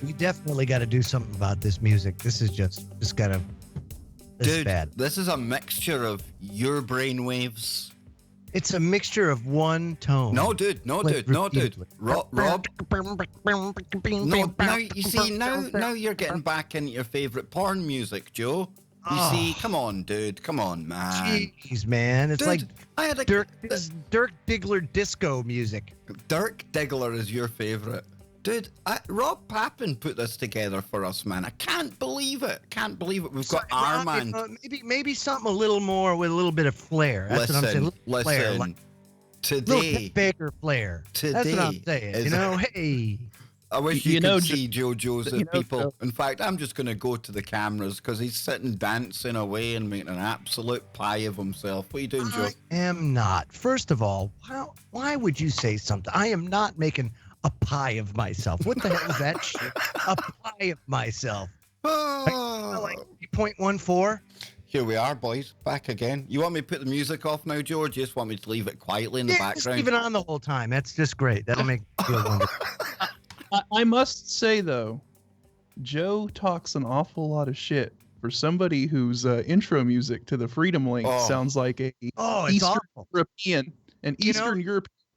We definitely got to do something about this music. This is just kind of bad. This is a mixture of your brainwaves. It's a mixture of one tone. No, dude. Rob. No, now you see, now you're getting back into your favorite porn music, Joe. You see, come on, dude. Come on, man. Jeez, man. It's Dude, like Dirk Diggler disco music. Dirk Diggler is your favorite. Dude, Rob Pappin put this together for us, man. I can't believe it. We've got Armand. Maybe something a little more with a little bit of flair. That's what I'm saying. Listen. Flair, today. Little Baker flair. That's what I'm saying. Hey. I wish you could see Joe Joseph, people. In fact, I'm just going to go to the cameras because he's sitting dancing away and making an absolute pie of himself. What are you doing, Joe? I am not. First of all, why would you say something? I am not making a pie of myself. What the hell is that shit? A pie of myself. Like 3.14? Here we are, boys. Back again. You want me to put the music off now, George? You just want me to leave it quietly in the background? Just leave it on the whole time. That's just great. That'll make me feel wonderful. I must say, though, Joe talks an awful lot of shit for somebody whose intro music to the Freedom Link sounds like a Eastern European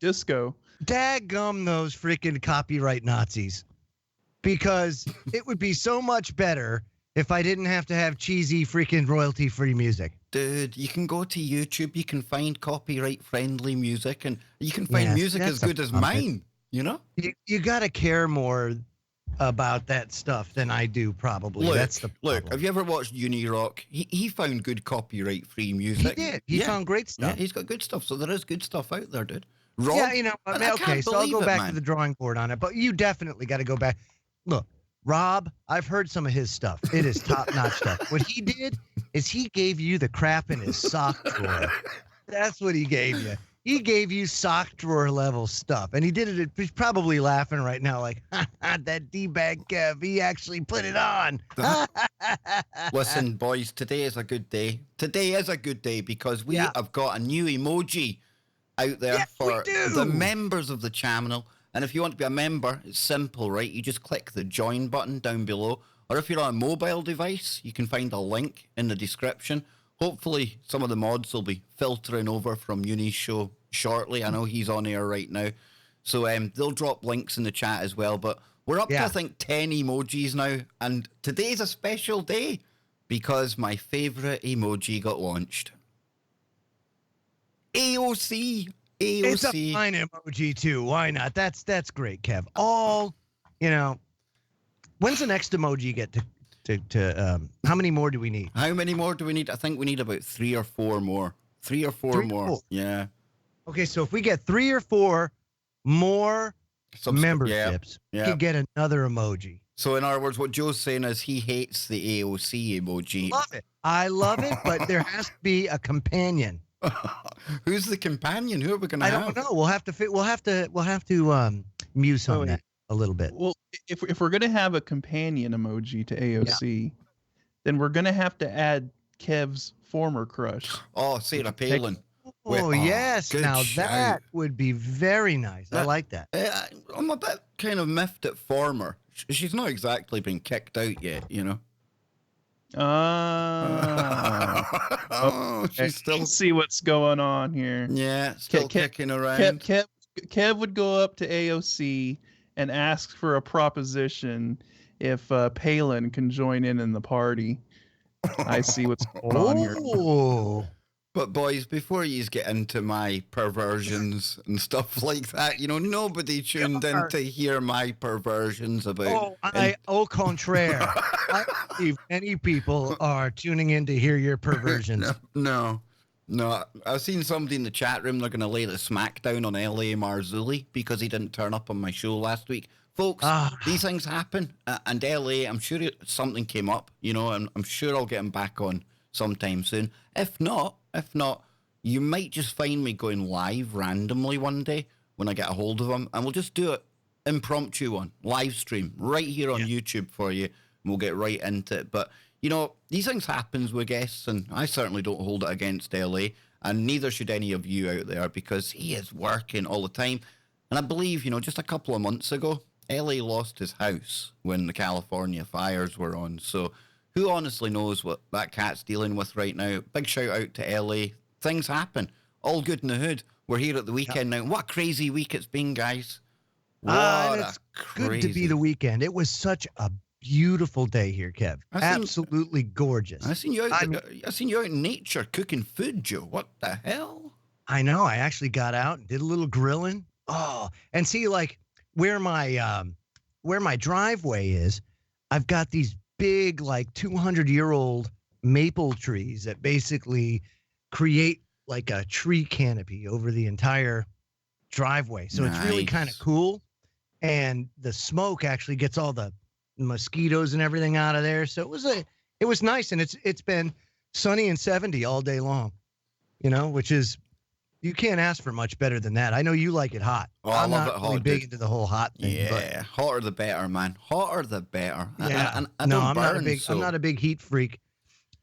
disco. Daggum those freaking copyright Nazis. Because it would be so much better if I didn't have to have cheesy freaking royalty-free music. Dude, you can go to YouTube, you can find copyright-friendly music, and you can find music as good as mine, you know? You got to care more about that stuff than I do, probably. That's the problem. Look, have you ever watched Unirock? He found good copyright-free music. He did. He found great stuff. Yeah, he's got good stuff, so there is good stuff out there, dude. Rob, yeah, you know, okay, so I'll go back to the drawing board on it, but you definitely got to go back. Look, Rob, I've heard some of his stuff. It is top-notch stuff. What he did is he gave you the crap in his sock drawer. That's what he gave you. He gave you sock drawer level stuff, and he did it. He's probably laughing right now, like that D-bag Kev. He actually put it on. Listen, boys, today is a good day. Today is a good day because we have got a new emoji out there for the members of the channel. And if you want to be a member, it's simple, right? You just click the join button down below. Or if you're on a mobile device, you can find a link in the description. Hopefully, some of the mods will be filtering over from Uni's show shortly. I know he's on air right now. So they'll drop links in the chat as well. But we're up to, I think, 10 emojis now. And today's a special day because my favorite emoji got launched. AOC. It's a fine emoji, too. Why not? That's great, Kev. When's the next emoji get to how many more do we need? How many more do we need? I think we need about 3 or 4 more. 3 or 4 more. Yeah. Okay, so if we get 3 or 4 more memberships, we can get another emoji. So in other words, what Joe's saying is he hates the AOC emoji. Love it. I love it, but there has to be a companion. Who's the companion? Who are we going to have? I don't know. We'll have to muse on that a little bit. Well, if we're going to have a companion emoji to AOC, then we're going to have to add Kev's former crush. Oh, Sarah Palin. Oh, yes. Now that would be very nice. I like that. I'm a bit kind of miffed at former. She's not exactly been kicked out yet, you know. She's still see what's going on here. Yeah, still kicking around. Kev would go up to AOC and ask for a proposition if Palin can join in the party. I see what's going on here. But boys, before you get into my perversions and stuff like that, you know, nobody tuned in to hear my perversions about. Au contraire. I believe many people are tuning in to hear your perversions. No. I've seen somebody in the chat room, they're going to lay the smackdown on L.A. Marzulli because he didn't turn up on my show last week. Folks, these things happen. And L.A., I'm sure something came up, you know, and I'm sure I'll get him back on sometime soon. If not, you might just find me going live randomly one day when I get a hold of him, and we'll just do it impromptu on live stream right here on YouTube for you, and we'll get right into it. But, you know, these things happen with guests, and I certainly don't hold it against LA, and neither should any of you out there because he is working all the time. And I believe, you know, just a couple of months ago, LA lost his house when the California fires were on. So who honestly knows what that cat's dealing with right now? Big shout out to LA. Things happen. All good in the hood. We're here at the weekend now. What a crazy week it's been, guys. And it's good to be the weekend. It was such a beautiful day here, Kev. Absolutely gorgeous. I seen you out in nature cooking food, Joe. What the hell? I know. I actually got out and did a little grilling. Oh, and see, like where my driveway is, I've got these big, like 200-year-old maple trees that basically create like a tree canopy over the entire driveway. So It's really kind of cool. And the smoke actually gets all the mosquitoes and everything out of there. So it was nice. And it's been sunny and 70 all day long, which is, you can't ask for much better than that. I know you like it hot. Oh, I love it hot. Really big into the whole hot thing. Yeah, hotter the better, man. Hotter the better. Yeah. I'm not a big heat freak.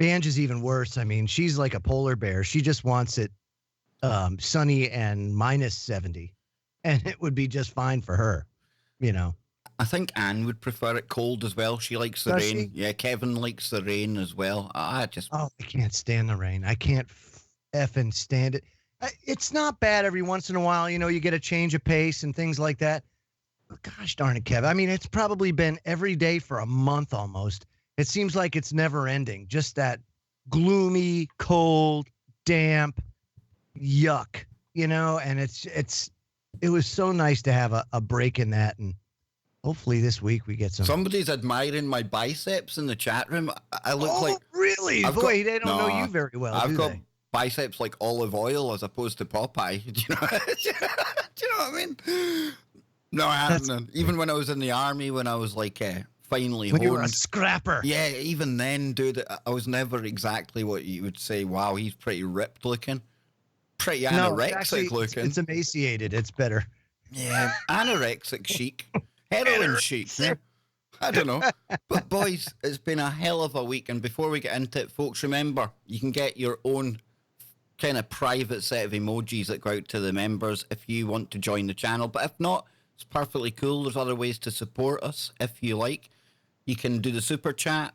Ange is even worse. I mean, she's like a polar bear. She just wants it sunny and minus 70, and it would be just fine for her, I think Anne would prefer it cold as well. She likes the rain. Yeah, Kevin likes the rain as well. I can't stand the rain. I can't effing stand it. It's not bad every once in a while. You get a change of pace and things like that. But gosh darn it, Kev. I mean, it's probably been every day for a month almost. It seems like it's never ending. Just that gloomy, cold, damp, yuck, and it was so nice to have a break in that. And hopefully this week we get some. Somebody's admiring my biceps in the chat room. I look like. Really? Boy, they don't know you very well. I've got biceps like olive oil as opposed to Popeye. Do you know what I mean? No, I haven't. Even when I was in the army, when I was like finally when you were a scrapper. Yeah, even then, dude, I was never exactly what you would say. Wow, he's pretty ripped looking, pretty anorexic looking. It's emaciated. It's better. Yeah, anorexic chic, heroin chic. Yeah. I don't know. But boys, it's been a hell of a week. And before we get into it, folks, remember, you can get your own kind of private set of emojis that go out to the members if you want to join the channel. But if not, it's perfectly cool. There's other ways to support us if you like. You can do the super chat,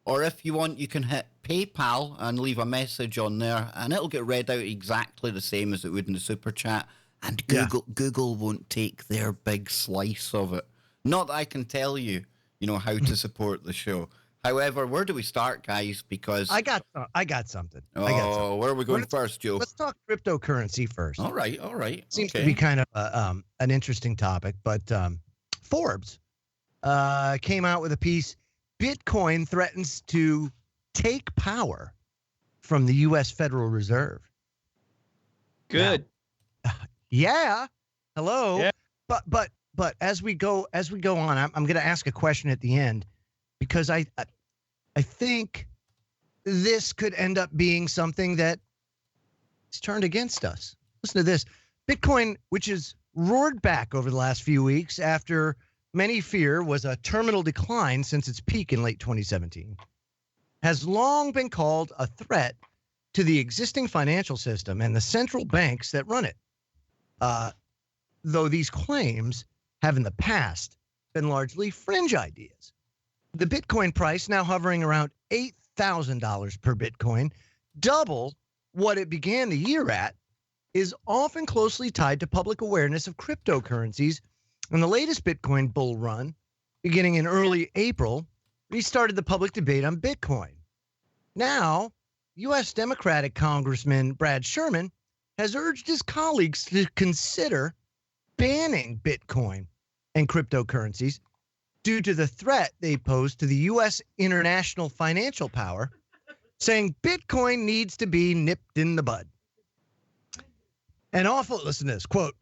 or if you want, you can hit PayPal and leave a message on there, and it'll get read out exactly the same as it would in the super chat. And Google won't take their big slice of it. Not that I can tell you, how to support the show. However, where do we start, guys? Because I got something. Where are we going first, Joe? Let's talk cryptocurrency first. All right. Seems to be kind of an interesting topic, but Forbes came out with a piece. Bitcoin threatens to take power from the U.S. Federal Reserve. Good. Now, yeah. Hello. Yeah. But as we go on, I'm going to ask a question at the end, because I think this could end up being something that is turned against us. Listen to this. Bitcoin, which has roared back over the last few weeks after many fear was a terminal decline since its peak in late 2017, has long been called a threat to the existing financial system and the central banks that run it. Though these claims have in the past been largely fringe ideas. The Bitcoin price now hovering around $8,000 per Bitcoin, double what it began the year at, is often closely tied to public awareness of cryptocurrencies. And the latest Bitcoin bull run, beginning in early April, restarted the public debate on Bitcoin. Now, U.S. Democratic Congressman Brad Sherman has urged his colleagues to consider banning Bitcoin and cryptocurrencies due to the threat they pose to the U.S. international financial power, saying Bitcoin needs to be nipped in the bud. Listen to this, quote,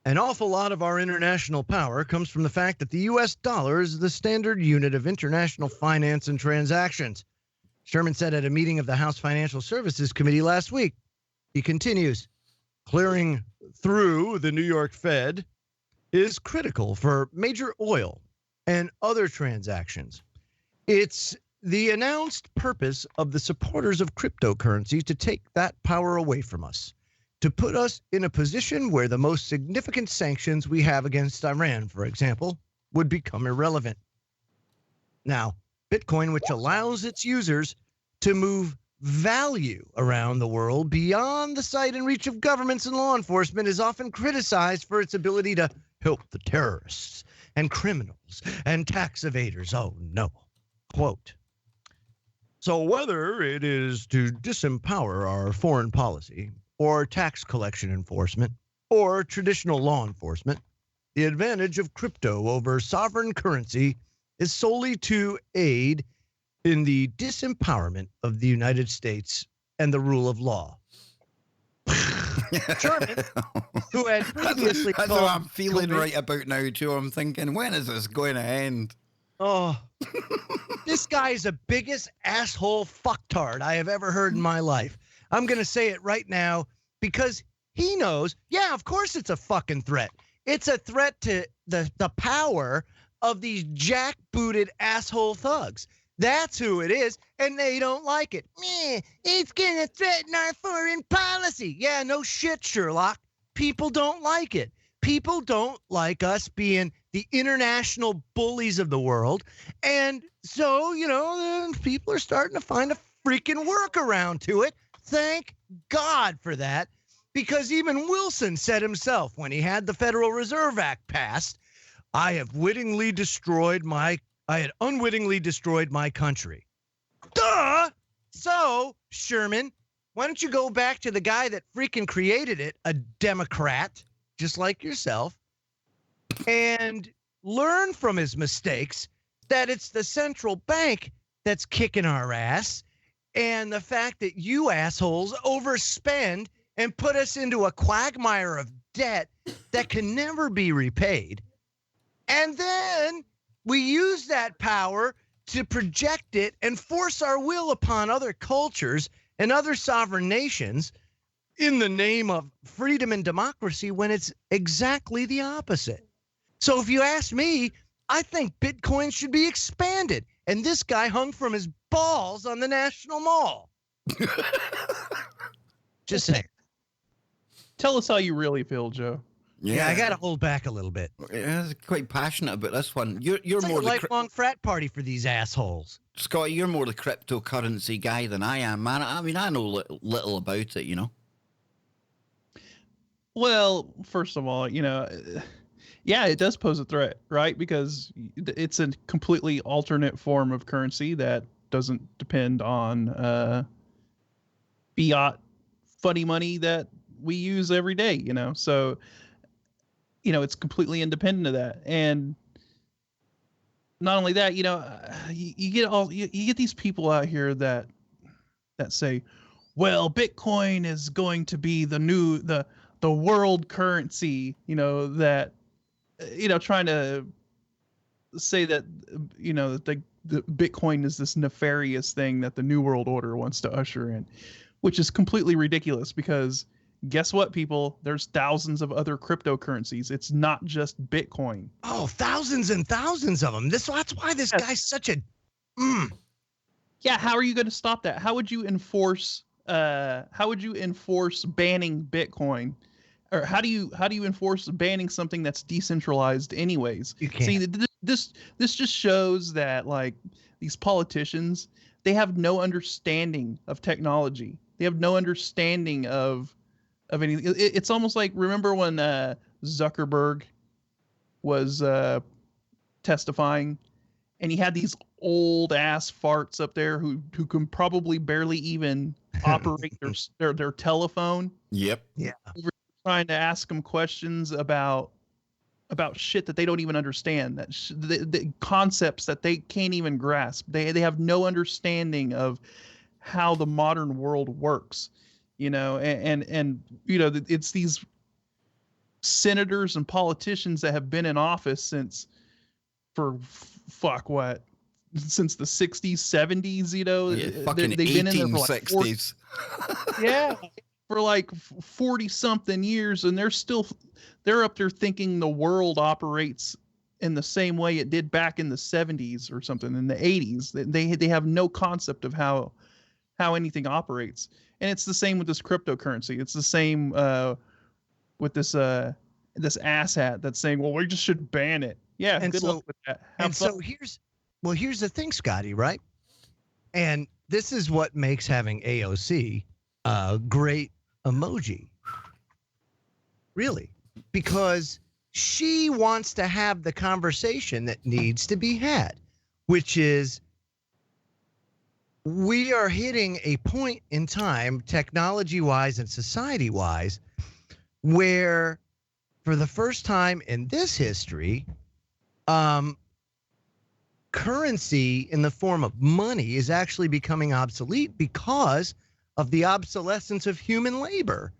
an awful lot of our international power comes from the fact that the U.S. dollar is the standard unit of international finance and transactions, Sherman said at a meeting of the House Financial Services Committee last week. He continues, clearing through the New York Fed is critical for major oil and other transactions. It's the announced purpose of the supporters of cryptocurrencies to take that power away from us, to put us in a position where the most significant sanctions we have against Iran, for example, would become irrelevant. Now, Bitcoin, which allows its users to move value around the world beyond the sight and reach of governments and law enforcement, is often criticized for its ability to help the terrorists and criminals and tax evaders. Oh, no. Quote, so whether it is to disempower our foreign policy or tax collection enforcement or traditional law enforcement, the advantage of crypto over sovereign currency is solely to aid in the disempowerment of the United States and the rule of law. Sherman, who had previously that's what I'm feeling right about now, Joe. I'm thinking, when is this going to end? Oh, this guy is the biggest asshole fucktard I have ever heard in my life. I'm going to say it right now because he knows, yeah, of course it's a fucking threat. It's a threat to the power of these jackbooted asshole thugs. That's who it is, and they don't like it. It's going to threaten our foreign policy. Yeah, no shit, Sherlock. People don't like it. People don't like us being the international bullies of the world. And so, people are starting to find a freaking workaround to it. Thank God for that. Because even Wilson said himself when he had the Federal Reserve Act passed, I had unwittingly destroyed my country. Duh! So, Sherman, why don't you go back to the guy that freaking created it, a Democrat, just like yourself, and learn from his mistakes that it's the central bank that's kicking our ass, and the fact that you assholes overspend and put us into a quagmire of debt that can never be repaid. And then we use that power to project it and force our will upon other cultures and other sovereign nations in the name of freedom and democracy when it's exactly the opposite. So if you ask me, I think Bitcoin should be expanded. And this guy hung from his balls on the National Mall. Just saying. Tell us how you really feel, Joe. Yeah, I got to hold back a little bit. Yeah, I'm quite passionate about this one. You're it's more like a lifelong frat party for these assholes. Scott, you're more the cryptocurrency guy than I am, man. I mean, I know little about it, Well, first of all, yeah, it does pose a threat, right? Because it's a completely alternate form of currency that doesn't depend on fiat funny money that we use every day, so it's completely independent of that. And not only that, you get these people out here that say, well, Bitcoin is going to be the world currency, that trying to say that that the Bitcoin is this nefarious thing that the New World Order wants to usher in, which is completely ridiculous because guess what, people? There's thousands of other cryptocurrencies. It's not just Bitcoin. Oh, thousands and thousands of them. That's why this guy's such a. Yeah, how are you going to stop that? How would you enforce? How would you enforce banning Bitcoin? Or how do you enforce banning something that's decentralized anyways? You can't. See, this just shows that like these politicians, they have no understanding of technology. They have no understanding of anything. It's almost like, remember when Zuckerberg was testifying and he had these old ass farts up there who can probably barely even operate their telephone. Yep. Yeah. Trying to ask them questions about shit that they don't even understand, that the concepts that they can't even grasp. They have no understanding of how the modern world works, and it's these senators and politicians that have been in office since since the 60s, 70s, fucking they've been in there for like 60s. Yeah, for like 40 something years, and they're up there thinking the world operates in the same way it did back in the 70s or something, in the 80s. They have no concept of how how anything operates. And it's the same with this cryptocurrency. It's the same with this asshat that's saying, well, we just should ban it. Yeah, and good luck with that. So here's the thing, Scotty, right? And this is what makes having AOC a great emoji. Really, because she wants to have the conversation that needs to be had, which is we are hitting a point in time, technology-wise and society-wise, where for the first time in this history, currency in the form of money is actually becoming obsolete because of the obsolescence of human labor.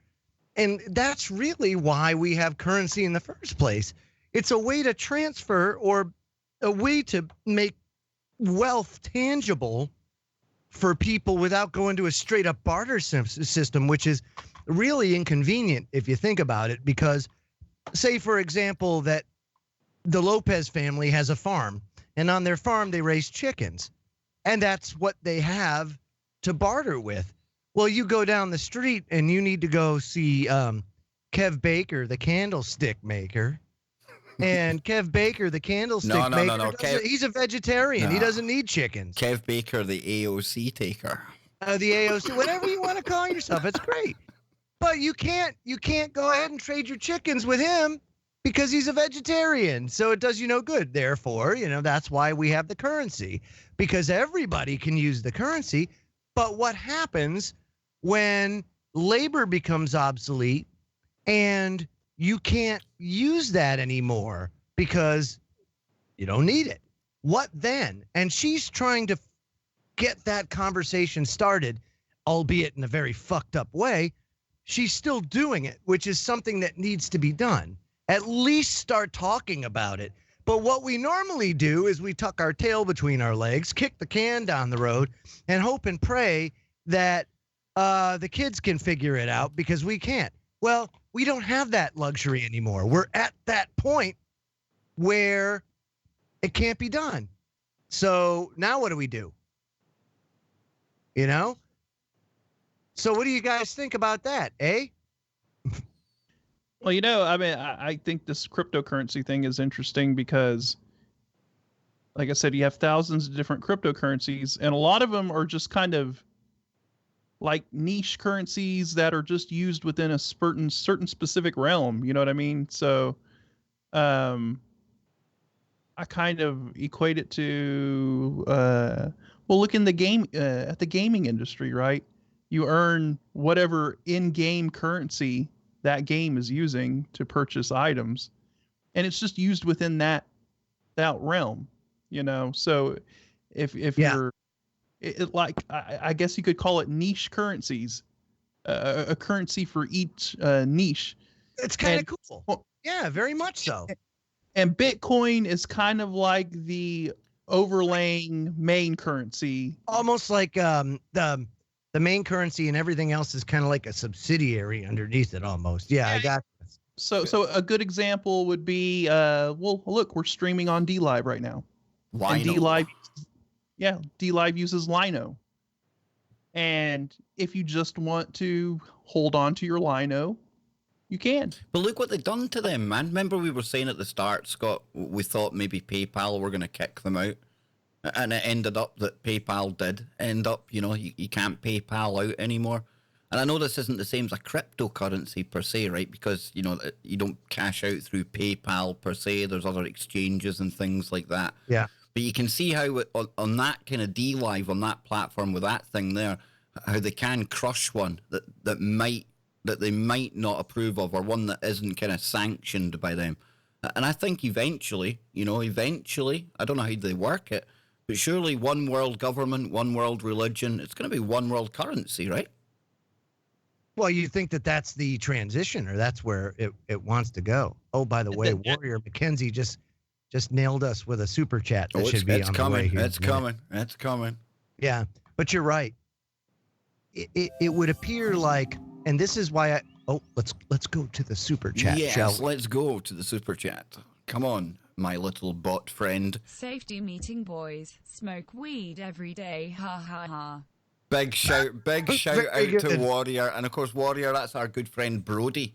And that's really why we have currency in the first place. It's a way to transfer or a way to make wealth tangible for people without going to a straight up barter system, which is really inconvenient if you think about it. Because say, for example, that the Lopez family has a farm, and on their farm they raise chickens, and that's what they have to barter with. Well, you go down the street and you need to go see Kev Baker, the candlestick maker. And Kev Baker, the candlestick maker, no. He's a vegetarian. No. He doesn't need chickens. Kev Baker, the AOC taker. The AOC, whatever you want to call yourself, it's great. But you can't go ahead and trade your chickens with him because he's a vegetarian. So it does you no good. Therefore, that's why we have the currency, because everybody can use the currency. But what happens when labor becomes obsolete and you can't use that anymore because you don't need it? What then? And she's trying to get that conversation started, albeit in a very fucked up way. She's still doing it, which is something that needs to be done. At least start talking about it. But what we normally do is we tuck our tail between our legs, kick the can down the road, and hope and pray that the kids can figure it out because we can't. Well, we don't have that luxury anymore. We're at that point where it can't be done. So now what do we do? So what do you guys think about that, eh? Well, I think this cryptocurrency thing is interesting because, like I said, you have thousands of different cryptocurrencies, and a lot of them are just kind of like niche currencies that are just used within a certain specific realm. You know what I mean? So, I kind of equate it to, look in the game, at the gaming industry, right? You earn whatever in-game currency that game is using to purchase items, and it's just used within that realm, So if you're I guess you could call it niche currencies, a currency for each niche. It's kind of cool. Well, yeah, very much so. And Bitcoin is kind of like the overlaying main currency, almost like the main currency, and everything else is kind of like a subsidiary underneath it almost. Yeah, I got this. So a good example would be, look, we're streaming on DLive right now. Lino. And DLive uses Lino. And if you just want to hold on to your Lino, you can. But look what they've done to them, man. Remember we were saying at the start, Scott, we thought maybe PayPal were going to kick them out. And it ended up that PayPal did end up, you can't PayPal out anymore. And I know this isn't the same as a cryptocurrency per se, right? Because, you don't cash out through PayPal per se. There's other exchanges and things like that. Yeah. But you can see how on that kind of DLive, on that platform with that thing there, how they can crush one that they might not approve of, or one that isn't kind of sanctioned by them. And I think eventually, I don't know how they work it, but surely one world government, one world religion, it's going to be one world currency, right? Well, you think that that's the transition, or that's where it wants to go. Oh, by the way, Warrior McKenzie just nailed us with a super chat that should be on the way here. It's coming. Yeah, but you're right. It would appear like, and this is why let's go to the super chat, shall we? Let's go to the super chat. Come on, my little bot friend. Safety meeting, boys. Smoke weed every day. Ha ha ha. Big shout out to Warrior. And of course, Warrior, that's our good friend Brody.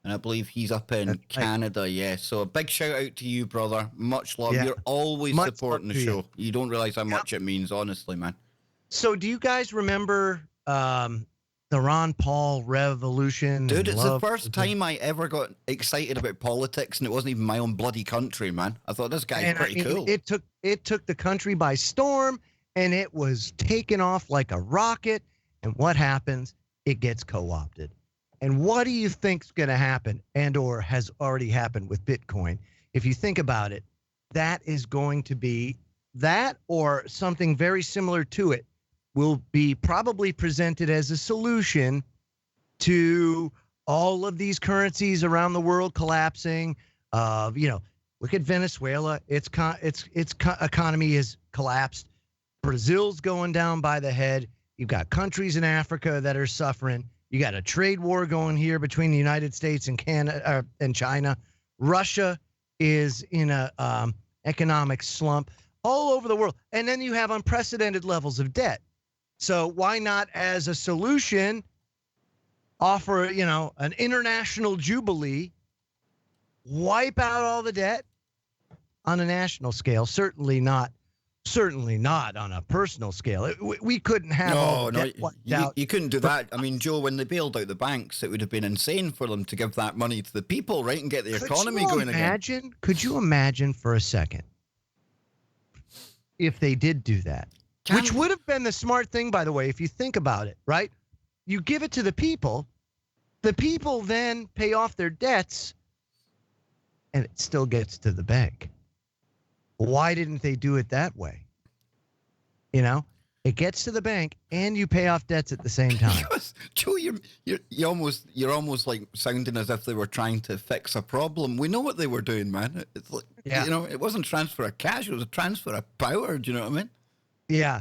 And I believe he's up in Canada, yeah. So a big shout out to you, brother. Much love. You're always supporting the show. You don't realize how much it means, honestly, man. So do you guys remember the Ron Paul revolution? Dude, it's the first time I ever got excited about politics, and it wasn't even my own bloody country, man. I thought this guy's pretty cool. It took the country by storm, and it was taken off like a rocket. And what happens? It gets co-opted. And what do you think's going to happen, and or has already happened with Bitcoin? If you think about it, that is going to be that, or something very similar to it will be probably presented as a solution to all of these currencies around the world collapsing. Look at Venezuela. Its economy is collapsed. Brazil's going down by the head. You've got countries in Africa that are suffering. You got a trade war going here between the United States and Canada and China. Russia is in a economic slump all over the world. And then you have unprecedented levels of debt. So why not, as a solution, offer, an international jubilee, wipe out all the debt on a national scale? Certainly not on a personal scale. We couldn't have all the debt wiped out. You couldn't do that. I mean, Joe, when they bailed out the banks, it would have been insane for them to give that money to the people, right, and get the economy going again. Could you imagine for a second if they did do that? Which would have been the smart thing, by the way, if you think about it, right? You give it to the people then pay off their debts, and it still gets to the bank. Why didn't they do it that way? It gets to the bank and you pay off debts at the same time. Joe, you're almost like sounding as if they were trying to fix a problem. We know what they were doing, man. It's like, it wasn't transfer of cash, it was a transfer of power. Do you know what I mean? Yeah.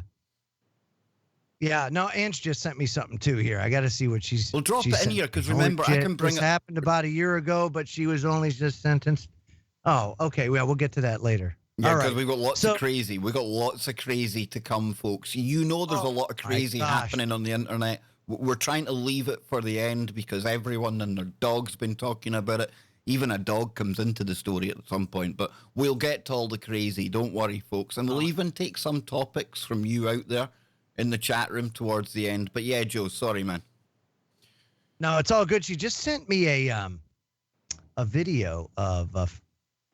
Yeah. No, Ange just sent me something too here. I got to see what she's. Well, drop it in here because remember, I can bring it. This happened about a year ago, but she was only just sentenced. Oh, okay. Well, we'll get to that later. Yeah, because we've got lots of crazy. We've got lots of crazy to come, folks. There's a lot of crazy happening on the internet. We're trying to leave it for the end because everyone and their dog's been talking about it. Even a dog comes into the story at some point. But we'll get to all the crazy. Don't worry, folks. And we'll even take some topics from you out there in the chat room towards the end. But yeah, Joe, sorry, man. No, it's all good. She just sent me a video of a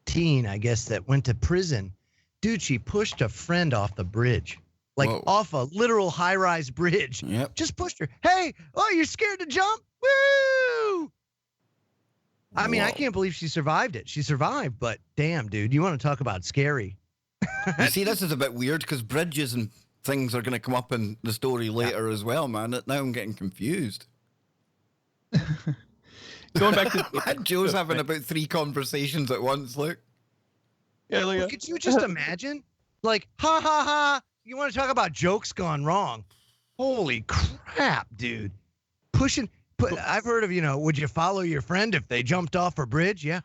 teen, I guess, that went to prison. Dude, she pushed a friend off the bridge, like off a literal high-rise bridge. Yep. Just pushed her. Hey, you're scared to jump? Woo! I mean, I can't believe she survived it. She survived, but damn, dude, you want to talk about scary. You see, this is a bit weird because bridges and things are going to come up in the story later as well, man. Now I'm getting confused. Going back to Joe's having about 3 conversations at once, look. Yeah, look. Could you just imagine? Like, ha ha ha, you want to talk about jokes gone wrong? Holy crap, dude. I've heard of, would you follow your friend if they jumped off a bridge? Yeah.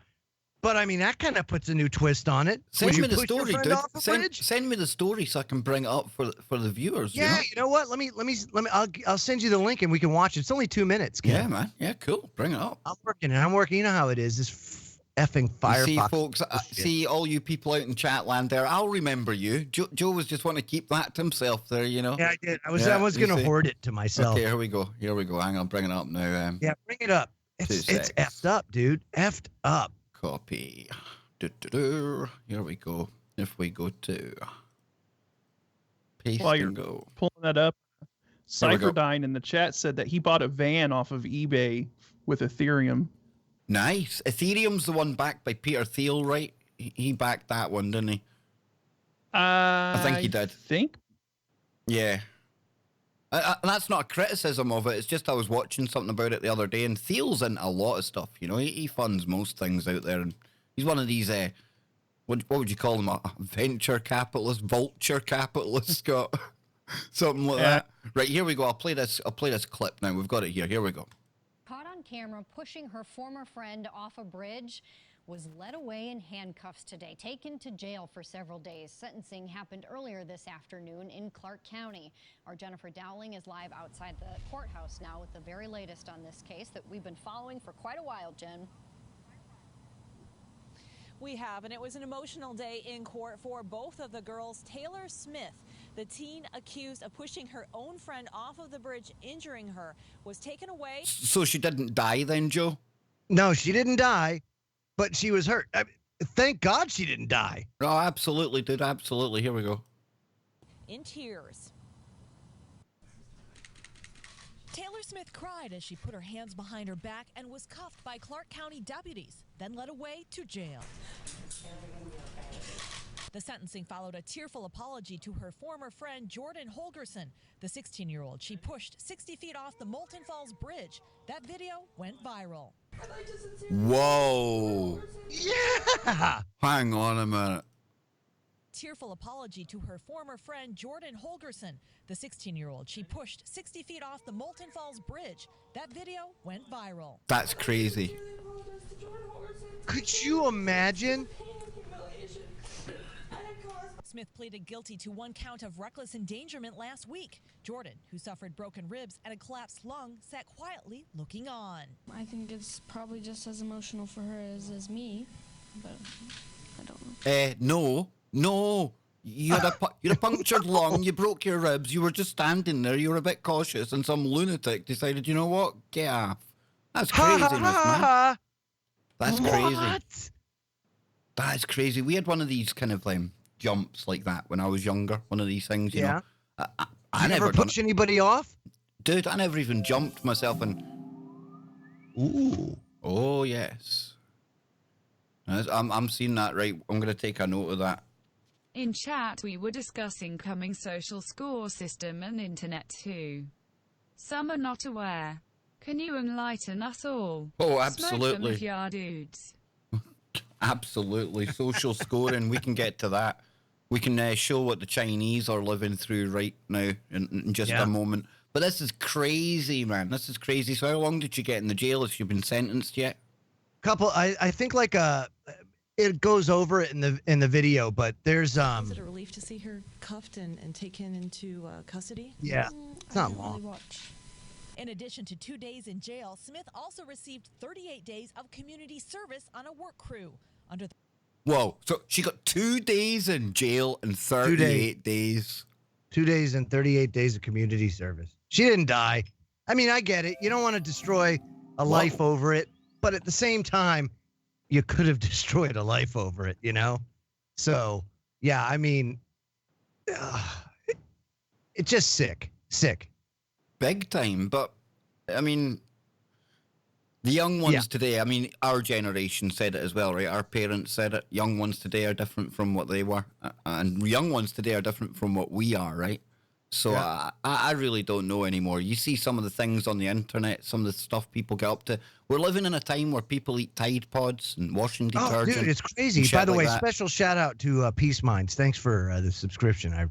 But I mean, that kind of puts a new twist on it. Send me the story, dude. Send me the story so I can bring it up for the viewers. Yeah, you know what? Let me. I'll send you the link and we can watch it. It's only 2 minutes. Ken. Yeah, man. Yeah, cool. Bring it up. I'm working. You know how it is. This effing Firefox. See, folks. See all you people out in chat land there. I'll remember you. Joe was just wanting to keep that to himself there. Yeah, I did. I was gonna hoard it to myself. Okay, here we go. Hang on, bring it up now. Yeah, bring it up. It's effed up, dude. Effed up. Copy. Here we go. If we go to paste while you're and go. Pulling that up, Cypherdyne in the chat said that he bought a van off of eBay with Ethereum. Nice. Ethereum's the one backed by Peter Thiel, right? He backed that one, didn't he? I think he did. Yeah. That's not a criticism of it. It's just I was watching something about it the other day, and Thiel's into a lot of stuff. He funds most things out there, and he's one of these. What would you call him? A venture capitalist, vulture capitalist, Scott? Something like that. Right, here we go. I'll play this clip now. We've got it here. Here we go. Caught on camera pushing her former friend off a bridge. was led away in handcuffs today, taken to jail for several days. Sentencing happened earlier this afternoon in Clark County. Our Jennifer Dowling is live outside the courthouse now with the very latest on this case that we've been following for quite a while, Jen. We have, and it was an emotional day in court for both of the girls. Taylor Smith, the teen accused of pushing her own friend off of the bridge, injuring her, was taken away. So she didn't die then, Joe? No, she didn't die, but she was hurt. Thank God she didn't die. Oh, absolutely, dude. Absolutely. Here we go. In tears. Taylor Smith cried as she put her hands behind her back and was cuffed by Clark County deputies, then led away to jail. The sentencing followed a tearful apology to her former friend Jordan Holgerson, the 16-year-old she pushed 60 feet off the Molten Falls Bridge. That video went viral. Whoa. Yeah. Hang on a minute. Tearful apology to her former friend Jordan Holgerson, the 16-year-old she pushed 60 feet off the Molten Falls Bridge. That video went viral. That's crazy. Could you imagine? Smith pleaded guilty to 1 count of reckless endangerment last week. Jordan, who suffered broken ribs and a collapsed lung, sat quietly looking on. I think it's probably just as emotional for her as me, but I don't know. No. You had a punctured lung, you broke your ribs, you were just standing there, you were a bit cautious, and some lunatic decided, you know what, get off. That's craziness, man. That's crazy. That is crazy. We had one of these kind of jumps like that when I was younger, one of these things, you know. I never pushed anybody off? Dude, I never even jumped myself and... Ooh. Oh, yes. I'm seeing that, right? I'm going to take a note of that. In chat, we were discussing coming social score system and internet too. Some are not aware. Can you enlighten us all? Oh, absolutely. Smoke them if you are dudes. Absolutely. Social scoring, we can get to that. We can show what the Chinese are living through right now in just a moment. But this is crazy, man. This is crazy. So how long did you get in the jail if you've been sentenced yet? I think it goes over it in the video, but there's Is it a relief to see her cuffed and taken into custody? Yeah, it's not long. Really In addition to 2 days in jail, Smith also received 38 days of community service on a work crew. Whoa, so she got 2 days in jail and 38 days. 2 days and 38 days of community service. She didn't die. I mean, I get it. You don't want to destroy a life over it, but at the same time, you could have destroyed a life over it, you know? So, yeah, I mean, it's just sick. Big time, but, I mean, the young ones today, I mean, our generation said it as well, right? Our parents said it. Young ones today are different from what they were, and young ones today are different from what we are, right? So I really don't know anymore. You see some of the things on the internet, some of the stuff people get up to. We're living in a time where people eat Tide Pods and washing detergent. Oh, dude, it's crazy. By the way, special shout out to Peace Minds. Thanks for the subscription. I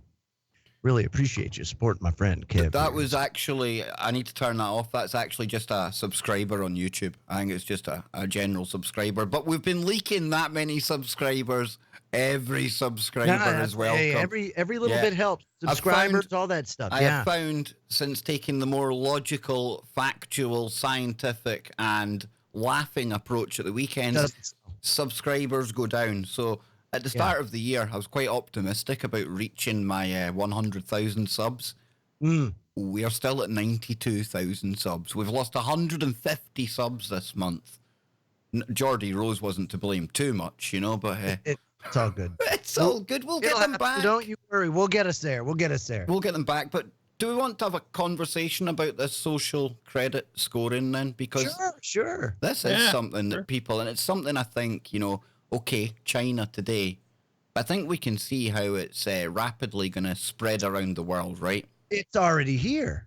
really appreciate you supporting my friend, Kev. That was actually, I need to turn that off. That's actually just a subscriber on YouTube. I think it's just a general subscriber. But we've been leaking that many subscribers. Every subscriber is welcome. Hey, every little bit helps. Subscribers, all that stuff. I have found, since taking the more logical, factual, scientific, and laughing approach at the weekends, subscribers go down. So at the start of the year, I was quite optimistic about reaching my 100,000 subs. We are still at 92,000 subs. We've lost 150 subs this month. Geordie Rose wasn't to blame too much, you know, but... It's all good. It's all good. We'll get them back. Don't you worry. We'll get us there. We'll get them back. But do we want to have a conversation about this social credit scoring then? Because sure. This is something that people, and it's something I think, you know, okay, China today, but I think we can see how it's rapidly going to spread around the world, right? It's already here.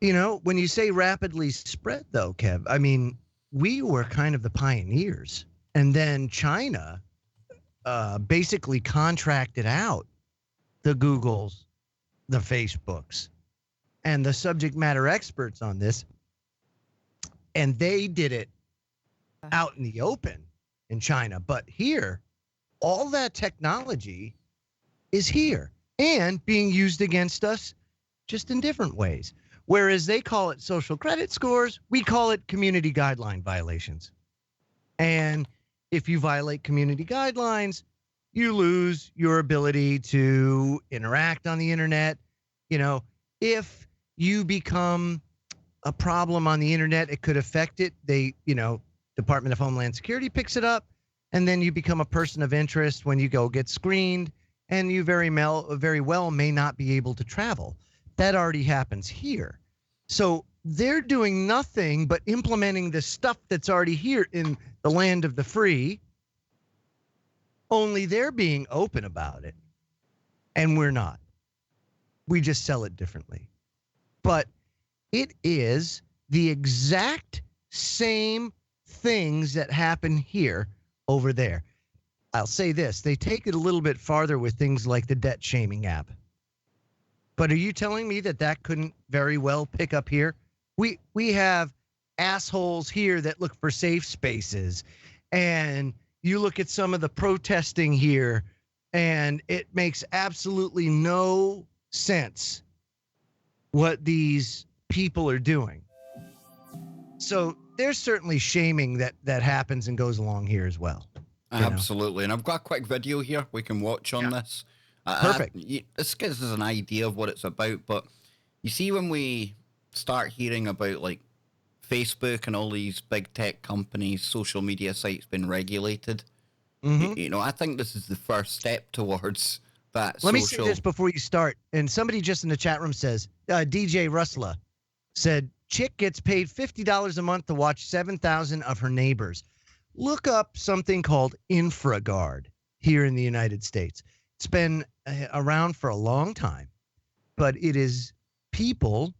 You know, when you say rapidly spread, though, Kev, I mean, we were kind of the pioneers. And then China basically contracted out the Googles, the Facebooks, and the subject matter experts on this. And they did it out in the open. in China. But here, all that technology is here and being used against us just in different ways. Whereas they call it social credit scores, we call it community guideline violations. And if you violate community guidelines, you lose your ability to interact on the internet. You know, if you become a problem on the internet, it could affect it. Department of Homeland Security picks it up, and then you become a person of interest when you go get screened, and you very well may not be able to travel. That already happens here. So they're doing nothing but implementing the stuff that's already here in the land of the free, only they're being open about it, and we're not. We just sell it differently. But it is the exact same things that happen here over there. I'll say this, they take it a little bit farther with things like the debt shaming app. But are you telling me that couldn't very well pick up here? We have assholes here that look for safe spaces, and you look at some of the protesting here, and it makes absolutely no sense what these people are doing. So there's certainly shaming that happens and goes along here as well. Absolutely. And I've got a quick video here we can watch on this. Perfect. This gives us an idea of what it's about, but you see when we start hearing about like Facebook and all these big tech companies, social media sites being regulated, I think this is the first step towards that. Let me say this before you start. And somebody just in the chat room says, DJ Rusla said, chick gets paid $50 a month to watch 7,000 of her neighbors. Look up something called InfraGard here in the United States. It's been around for a long time, but it is people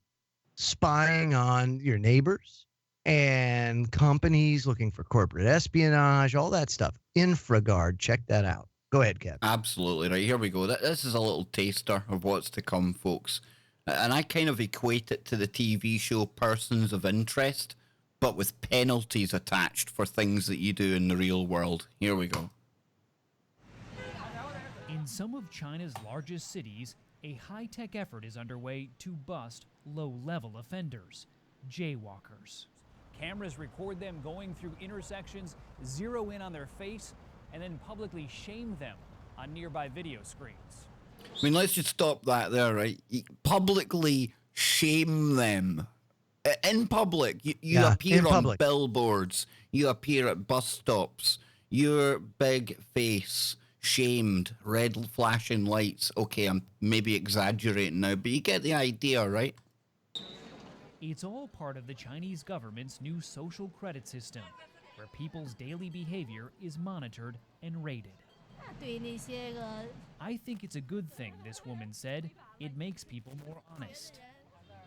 spying on your neighbors and companies looking for corporate espionage, all that stuff. InfraGard, check that out. Go ahead, Kev. Absolutely. Right, here we go. This is a little taster of what's to come, folks. And I kind of equate it to the TV show Persons of Interest, but with penalties attached for things that you do in the real world. Here we go. In some of China's largest cities, a high-tech effort is underway to bust low-level offenders, jaywalkers. Cameras record them going through intersections, zero in on their face, and then publicly shame them on nearby video screens. I mean, let's just stop that there, right? Publicly shame them. In public, you appear on billboards, you appear at bus stops, your big face shamed, red flashing lights. Okay, I'm maybe exaggerating now, but you get the idea, right? It's all part of the Chinese government's new social credit system, where people's daily behavior is monitored and rated. I think it's a good thing, this woman said. It makes people more honest.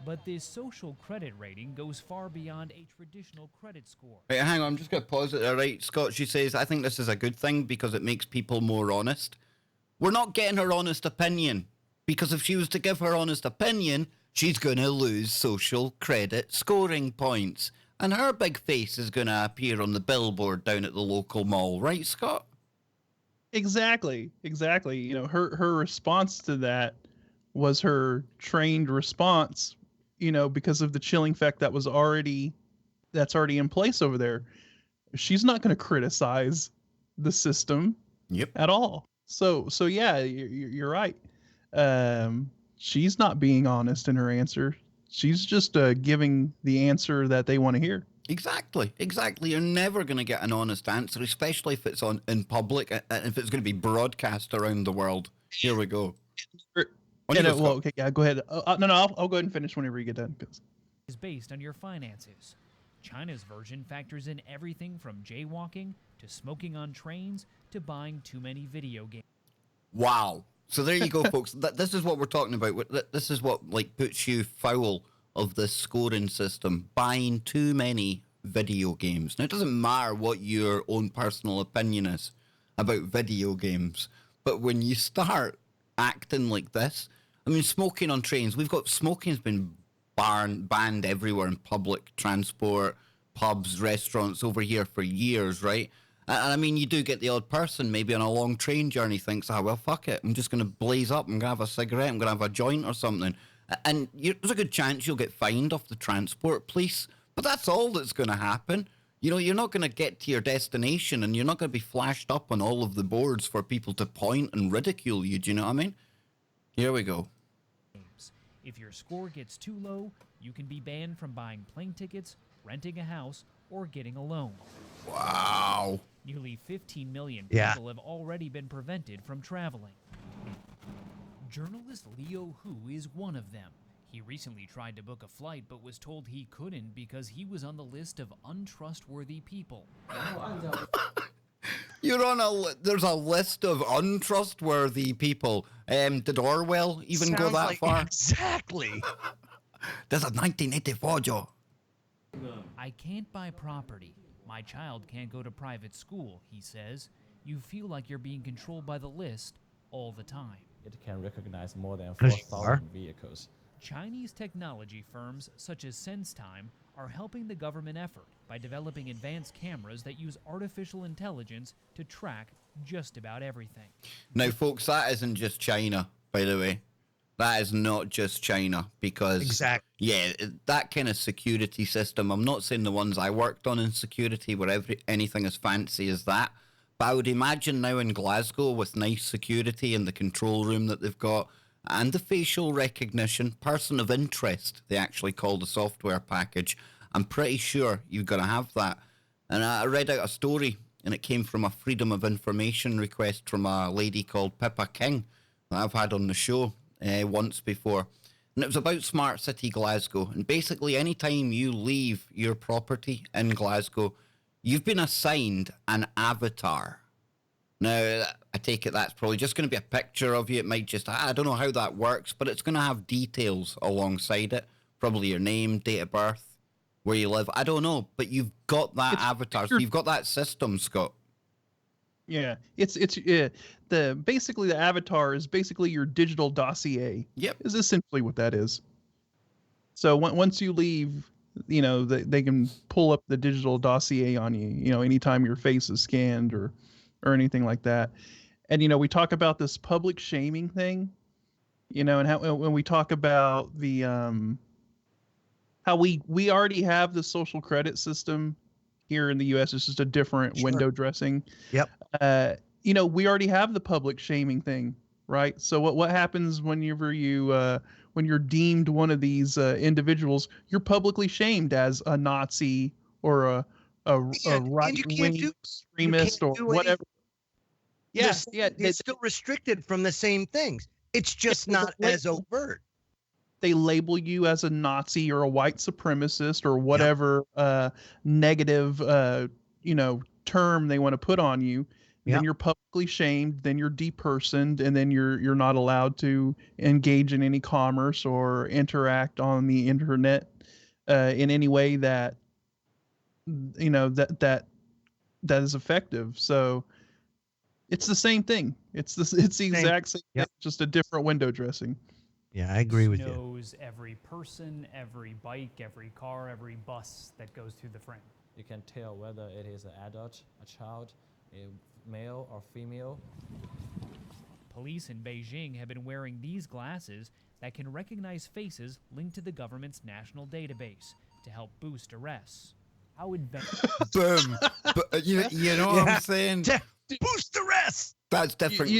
But this social credit rating goes far beyond a traditional credit score. Right, hang on, I'm just going to pause it there, right? Scott, she says, I think this is a good thing because it makes people more honest. We're not getting her honest opinion, because if she was to give her honest opinion, she's going to lose social credit scoring points. And her big face is going to appear on the billboard down at the local mall, right, Scott? Exactly. You know, her response to that was her trained response, because of the chilling effect that's already in place over there. She's not going to criticize the system at all. So yeah, you're right. She's not being honest in her answer. She's just giving the answer that they want to hear. Exactly. You're never going to get an honest answer, especially if it's in public and if it's going to be broadcast around the world. Here we go. Okay, yeah, go ahead. No, I'll go ahead and finish whenever you get done. Is based on your finances. China's version factors in everything from jaywalking to smoking on trains to buying too many video games. Wow. So there you go, folks. This is what we're talking about. This is what puts you foul of this scoring system, buying too many video games. Now, it doesn't matter what your own personal opinion is about video games, but when you start acting like this, I mean, smoking on trains, smoking's been banned everywhere in public transport, pubs, restaurants over here for years, right? And I mean, you do get the odd person maybe on a long train journey thinks, well, fuck it. I'm just going to blaze up. I'm going to have a cigarette. I'm going to have a joint or something. And there's a good chance you'll get fined off the transport police. But that's all that's going to happen. You're not going to get to your destination and you're not going to be flashed up on all of the boards for people to point and ridicule you. Do you know what I mean? Here we go. If your score gets too low, you can be banned from buying plane tickets, renting a house, or getting a loan. Wow. Nearly 15 million people have already been prevented from traveling. Journalist Leo Hu is one of them. He recently tried to book a flight but was told he couldn't because he was on the list of untrustworthy people. There's a list of untrustworthy people. Did Orwell even go that far? Exactly. There's a 1984 Joe. I can't buy property. My child can't go to private school, he says. You feel like you're being controlled by the list all the time. It can recognize more than 4,000 vehicles. Chinese technology firms such as SenseTime are helping the government effort by developing advanced cameras that use artificial intelligence to track just about everything. Now, folks, that isn't just China, by the way. That is not just China because, that kind of security system, I'm not saying the ones I worked on in security where anything as fancy as that, but I would imagine now in Glasgow with nice security in the control room that they've got, and the facial recognition, person of interest, they actually call the software package. I'm pretty sure you've got to have that. And I read out a story, and it came from a Freedom of Information request from a lady called Pippa King that I've had on the show once before. And it was about Smart City Glasgow. And basically, anytime you leave your property in Glasgow, you've been assigned an avatar. Now, I take it that's probably just going to be a picture of you. It might just, I don't know how that works, but it's going to have details alongside it. Probably your name, date of birth, where you live. I don't know, but you've got that avatar. So you've got that system, Scott. Yeah, basically the avatar is basically your digital dossier. Yep. Is essentially what that is. So once you leave, they can pull up the digital dossier on you, anytime your face is scanned or anything like that. And, we talk about this public shaming thing, and how when we talk about the, how we already have the social credit system here in the U.S. It's just a different window dressing. Yep. We already have the public shaming thing, right? So what happens whenever when you're deemed one of these individuals, you're publicly shamed as a Nazi or a right-wing extremist or whatever. Yes, it's still restricted from the same things. It's just not as overt. They label you as a Nazi or a white supremacist or whatever negative term they want to put on you. Then you're publicly shamed, then you're depersoned, and then you're not allowed to engage in any commerce or interact on the internet in any way that that is effective. So it's the same thing. It's the exact same thing, just a different window dressing. Yeah, I agree with you. Knows every person, every bike, every car, every bus that goes through the frame. You can tell whether it is an adult, a child, a male or female. Police in Beijing have been wearing these glasses that can recognize faces linked to the government's national database to help boost arrests. How advanced? Boom. But, you know what I'm saying? Boost arrests. That's different.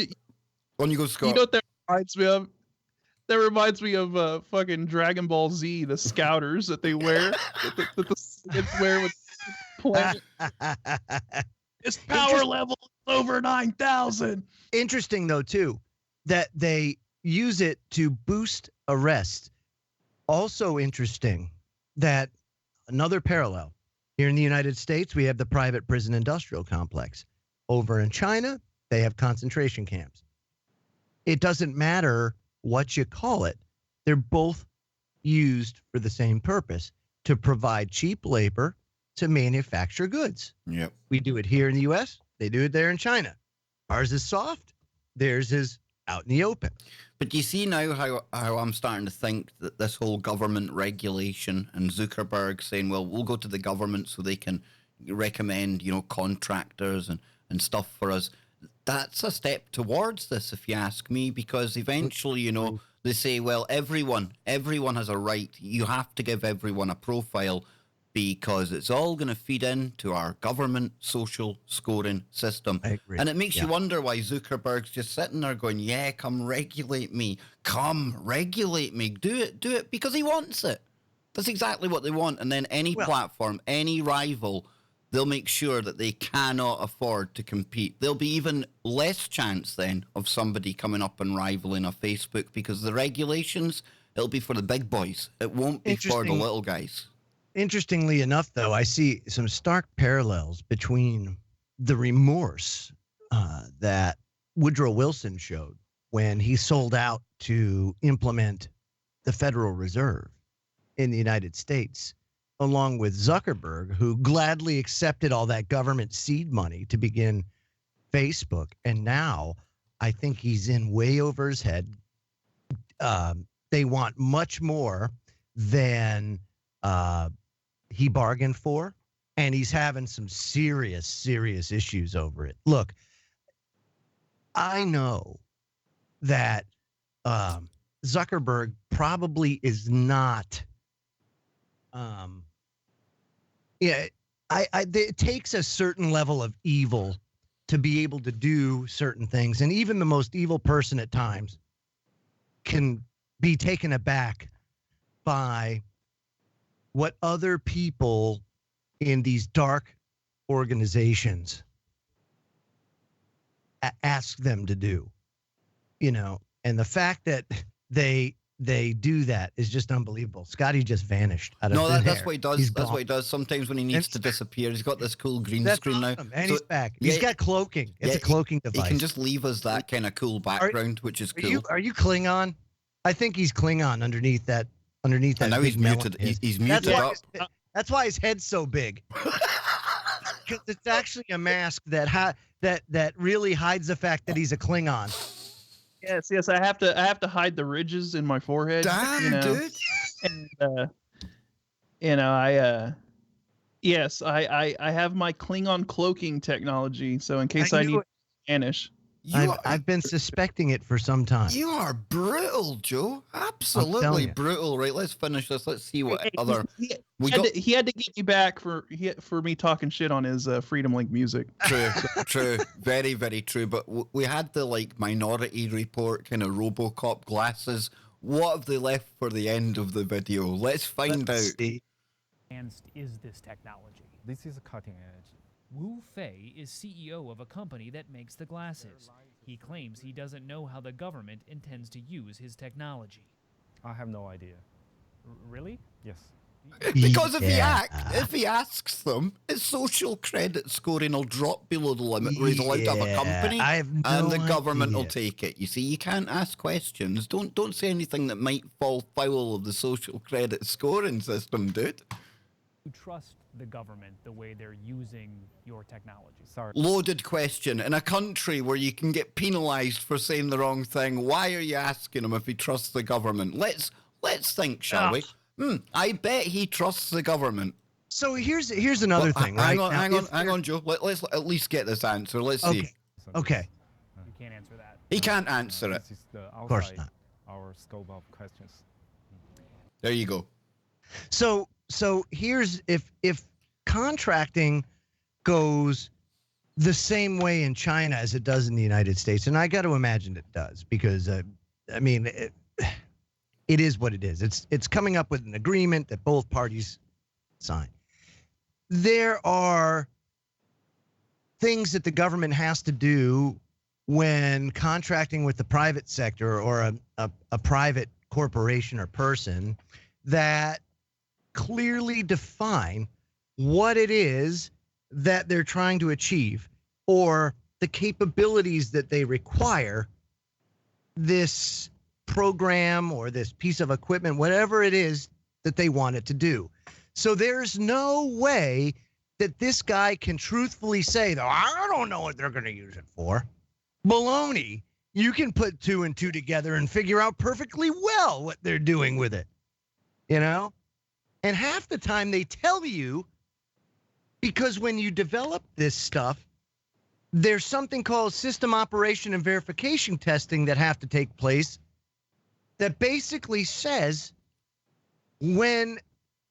On you go, Scott. You know what that reminds me of? That reminds me of fucking Dragon Ball Z, the scouters that they wear, that the kids wear with planet. Its power level is over 9,000. Interesting, though, too, that they use it to boost arrests. Also interesting that another parallel. Here in the United States, we have the private prison industrial complex. Over in China, they have concentration camps. It doesn't matter what you call it. They're both used for the same purpose, to provide cheap labor to manufacture goods. Yep. We do it here in the U.S. They do it there in China. Ours is soft. Theirs is out in the open. But you see now how I'm starting to think that this whole government regulation and Zuckerberg saying, well, we'll go to the government so they can, recommend, contractors and stuff for us. That's a step towards this, if you ask me, because eventually, they say, well, everyone has a right. You have to give everyone a profile because it's all going to feed into our government social scoring system. I agree. And it makes you wonder why Zuckerberg's just sitting there going, yeah, come regulate me. Come regulate me. Do it because he wants it. That's exactly what they want. And then any platform, any rival, they'll make sure that they cannot afford to compete. There'll be even less chance then of somebody coming up and rivaling a Facebook because the regulations, it'll be for the big boys. It won't be for the little guys. Interestingly enough, though, I see some stark parallels between the remorse that Woodrow Wilson showed when he sold out to implement the Federal Reserve in the United States, along with Zuckerberg, who gladly accepted all that government seed money to begin Facebook. And now I think he's in way over his head. They want much more than he bargained for, and he's having some serious issues over it. Look, I know that Zuckerberg probably is not it takes a certain level of evil to be able to do certain things, and even the most evil person at times can be taken aback by what other people in these dark organizations ask them to do, and the fact that they do that is just unbelievable. Scotty just vanished out of thin air. That's what he does. That's what he does. Sometimes when he needs to disappear, he's got this cool green screen awesome. now. And he's back. He's got cloaking. It's a cloaking device. He can just leave us that kind of cool background, which is cool. Are you Klingon? I think he's Klingon underneath that. And now he's muted. He's muted up. That's why his head's so big. Because it's actually a mask that really hides the fact that he's a Klingon. Yes, I have to hide the ridges in my forehead. Damn, dude. And I have my Klingon cloaking technology, so in case I need Spanish. I've been suspecting it for some time. You are brutal, Joe. Absolutely brutal. Right, let's finish this. Let's see what other he had to get me back for me talking shit on his Freedom Link music. True. Very, very true. But we had the Minority Report kind of RoboCop glasses. What have they left for the end of the video? Let's find out. Advanced is this technology? This is cutting edge. Wu Fei is CEO of a company that makes the glasses. He claims he doesn't know how the government intends to use his technology. I have no idea. Really? Yes. Because if he asks them, his social credit scoring will drop below the limit where he's allowed to have a company, and the government will take it. You see, you can't ask questions. Don't say anything that might fall foul of the social credit scoring system, dude. You trust the government the way they're using your technology? Sorry. Loaded question. In a country where you can get penalized for saying the wrong thing, why are you asking him if he trusts the government? Let's think, shall we? I bet he trusts the government. So here's another thing, right? Hang on, Joe. Let's at least get this answer. Let's see. Okay. You can't answer that. He can't answer it. This is of course not. Our scope of questions. There you go. So here's if contracting goes the same way in China as it does in the United States, and I got to imagine it does, because it is what it is. It's coming up with an agreement that both parties sign. There are things that the government has to do when contracting with the private sector or a private corporation or person that clearly define what it is that they're trying to achieve, or the capabilities that they require this program or this piece of equipment, whatever it is that they want it to do. So there's no way that this guy can truthfully say, though, I don't know what they're going to use it for. Baloney. You can put two and two together and figure out perfectly well what they're doing with it. And half the time they tell you Because when you develop this stuff, there's something called system operation and verification testing that have to take place that basically says when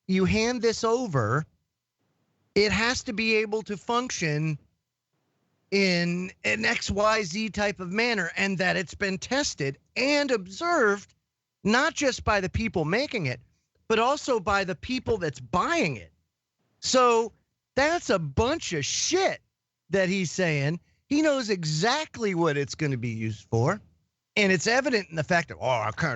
you hand this over, it has to be able to function in an XYZ type of manner, and that it's been tested and observed not just by the people making it, but also by the people that's buying it. So that's a bunch of shit that he's saying. He knows exactly what it's going to be used for. And it's evident in the fact that, I can't,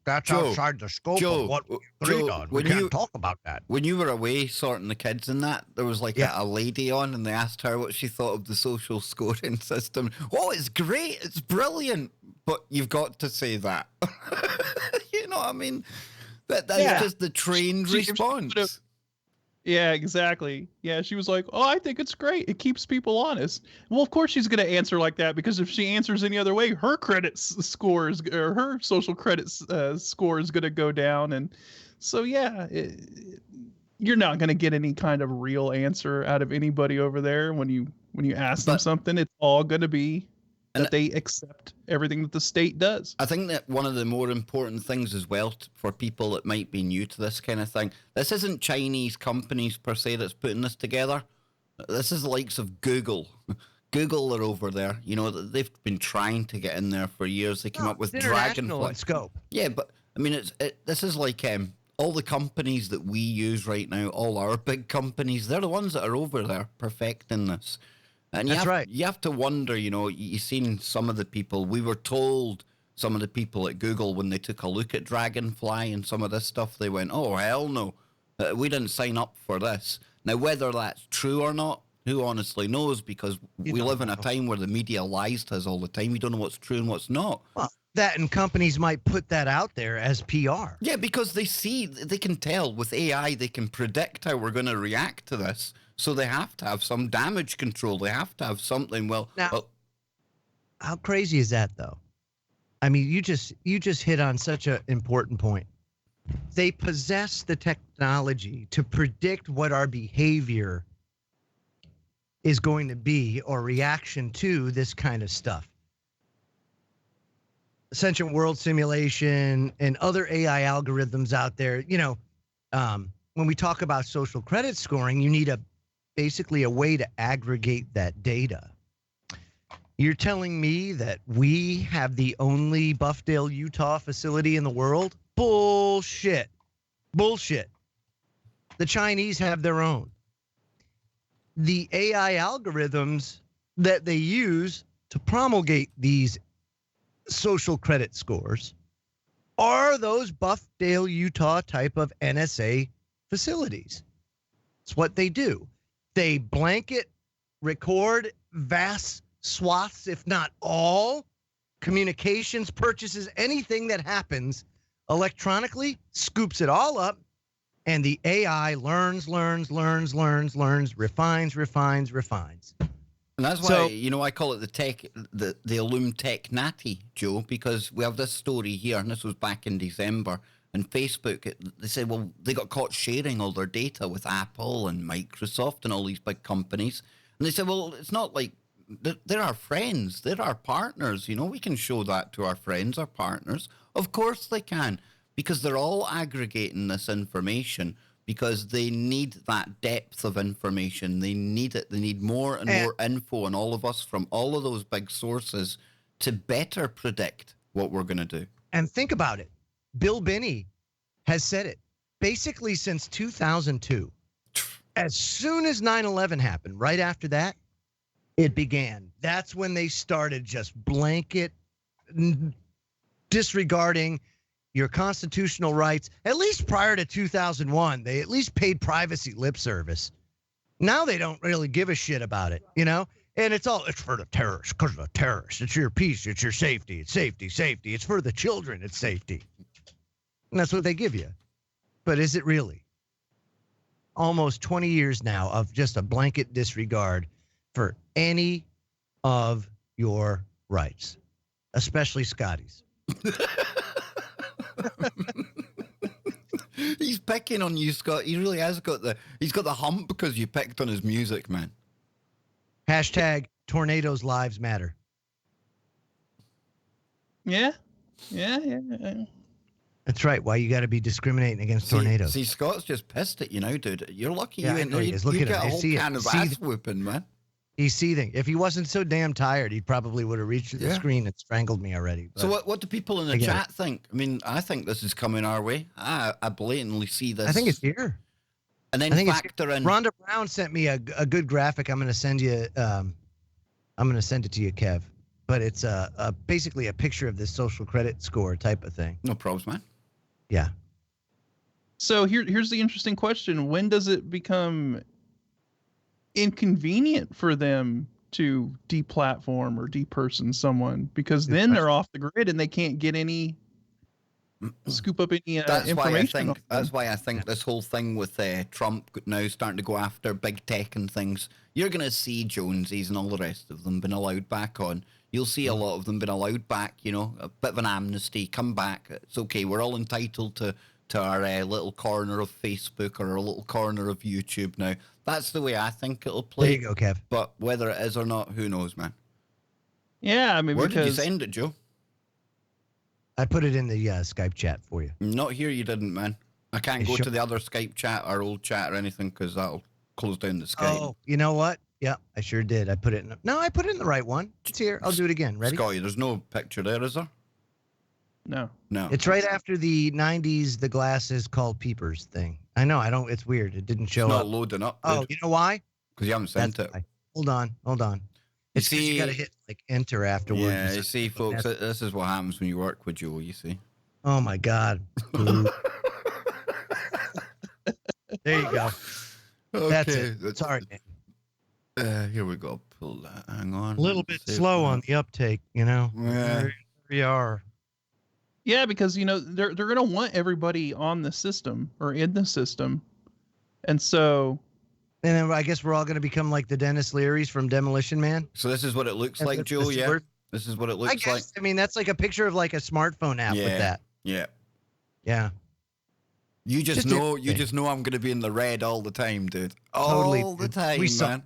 that's Joe, outside the scope of what we agreed on. We can't talk about that. When you were away sorting the kids and that, there was like a lady on, and they asked her what she thought of the social scoring system. Oh, it's great. It's brilliant. But you've got to say that. You know what I mean? That's just the trained response. Yeah, exactly. Yeah, she was like, "Oh, I think it's great. It keeps people honest." Well, of course she's going to answer like that, because if she answers any other way, her credit scores, or her social credit score is going to go down. And so, yeah, you're not going to get any kind of real answer out of anybody over there when you ask them something. It's all going to be that they accept everything that the state does. I think that one of the more important things as well for people that might be new to this kind of thing, this isn't Chinese companies per se that's putting this together. This is the likes of Google. Google are over there. You know, they've been trying to get in there for years. They came up with Dragonfly. In scope. Yeah, but I mean, this is like all the companies that we use right now, all our big companies, they're the ones that are over there perfecting this. And you have to wonder, you know, you've seen some of the people, we were told some of the people at Google, when they took a look at Dragonfly and some of this stuff, they went, oh, hell no, we didn't sign up for this. Now, whether that's true or not, who honestly knows, because we live in a time where the media lies to us all the time. We don't know what's true and what's not. Well, that, and companies might put that out there as PR. Yeah, because they can tell with AI, they can predict how we're going to react to this. So they have to have some damage control. They have to have something. Well, now, how crazy is that, though? I mean, you just hit on such an important point. They possess the technology to predict what our behavior is going to be, or reaction to this kind of stuff. Sentient world simulation and other AI algorithms out there. You know, when we talk about social credit scoring, you need basically a way to aggregate that data. You're telling me that we have the only Buffdale, Utah facility in the world? Bullshit. Bullshit. The Chinese have their own. The AI algorithms that they use to promulgate these social credit scores are those Buffdale, Utah type of NSA facilities. It's what they do. They blanket record vast swaths, if not all, communications, purchases, anything that happens electronically, scoops it all up, and the AI learns, refines. And that's why, you know, I call it the Illum Tech Natty, Joe, because we have this story here, and this was back in December. And Facebook, they said, well, they got caught sharing all their data with Apple and Microsoft and all these big companies. And they said, well, it's not like they're our friends. They're our partners. You know, we can show that to our friends, our partners. Of course they can, because they're all aggregating this information because they need that depth of information. They need it. They need more and more info on all of us from all of those big sources to better predict what we're going to do. And think about it. Bill Binney has said it basically since 2002. As soon as 9/11 happened, right after that, it began. That's when they started just blanket disregarding your constitutional rights. At least prior to 2001, they at least paid privacy lip service. Now they don't really give a shit about it, you know? And it's for the terrorists, because of the terrorists. It's your peace, it's your safety, it's safety. It's for the children, it's safety. And that's what they give you. But is it really? Almost 20 years now of just a blanket disregard for any of your rights, especially Scotty's. He's picking on you, Scott. He really has he's got the hump because you picked on his music, man. Hashtag tornadoes lives matter. Yeah. That's right. Why you got to be discriminating against tornadoes? See, Scott's just pissed at you now, dude. You're lucky Yeah, you ain't there. You get a whole can of ass whooping, man. He's seething. If he wasn't so damn tired, he probably would have reached the screen and strangled me already. So what do people in the chat think? I mean, I think this is coming our way. I blatantly see this. I think it's here. And then factor in. Rhonda Brown sent me a good graphic. I'm going to send you. I'm going to send it to you, Kev. But it's basically a picture of this social credit score type of thing. No problems, man. Yeah. So here's the interesting question: when does it become inconvenient for them to deplatform or deperson someone? Because then they're off the grid and they can't get any scoop up any information. That's why I think this whole thing with Trump now starting to go after big tech and things, you're going to see Joneses and all the rest of them been allowed back on. You'll see a lot of them been allowed back, you know, a bit of an amnesty, come back. It's okay. We're all entitled to our little corner of Facebook or a little corner of YouTube now. That's the way I think it'll play. There you go, Kev. But whether it is or not, who knows, man? Yeah, I mean, where did you send it, Joe? I put it in the Skype chat for you. Not here, you didn't, man. I can't go to the other Skype chat or old chat or anything because that'll close down the Skype. Oh, you know what? Yeah, I sure did. I put it in. I put it in the right one. It's here. I'll do it again. Ready? Scotty, there's no picture there, is there? No. It's right after the 90s, the glasses called peepers thing. I know. I don't. It's weird. It didn't show up. It's not loading up. Oh, you know why? Because you haven't sent it. Why. Hold on. It's because you got to hit like enter afterwards. Yeah, you see, folks, this is what happens when you work with Joe, you see. Oh, my God. There you go. Okay, that's it. Sorry, man. Here we go. Pull that. Hang on. A little bit slow on the uptake, you know. Yeah. Here we are. Yeah, because, you know, they're going to want everybody on the system or in the system. And so... And then I guess we're all going to become like the Dennis Learys from Demolition Man. So this is what it looks like, Joe, yeah? This is what it looks like. I mean, that's like a picture of like a smartphone app with that. Yeah. Yeah. You just know I'm going to be in the red all the time, dude. Totally. All the time, man.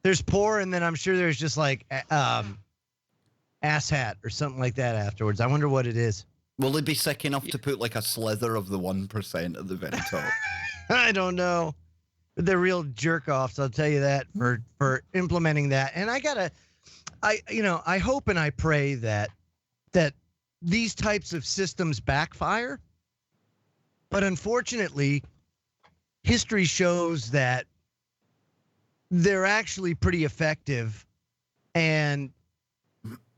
There's poor, and then I'm sure there's just like ass hat or something like that afterwards. I wonder what it is. Will they be sick enough to put like a slither of the 1% at the very top? I don't know. But they're real jerk-offs, I'll tell you that, for implementing that. And I hope and I pray that these types of systems backfire. But unfortunately, history shows that they're actually pretty effective. And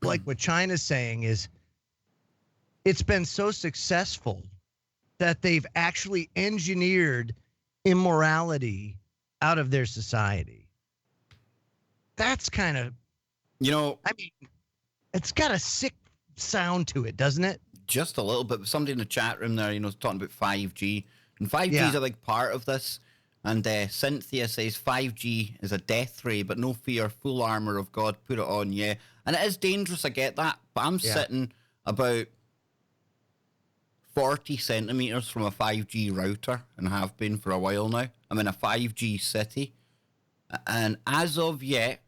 like what China's saying is, it's been so successful that they've actually engineered immorality out of their society. That's kind of, I mean, it's got a sick sound to it, doesn't it? Just a little bit. Somebody in the chat room there, is talking about 5G. And 5G is a big part of this. And Cynthia says 5G is a death ray, but no fear, full armor of God, put it on, yeah. And it is dangerous, I get that. But I'm sitting about 40 centimeters from a 5G router and have been for a while now. I'm in a 5G city. And as of yet,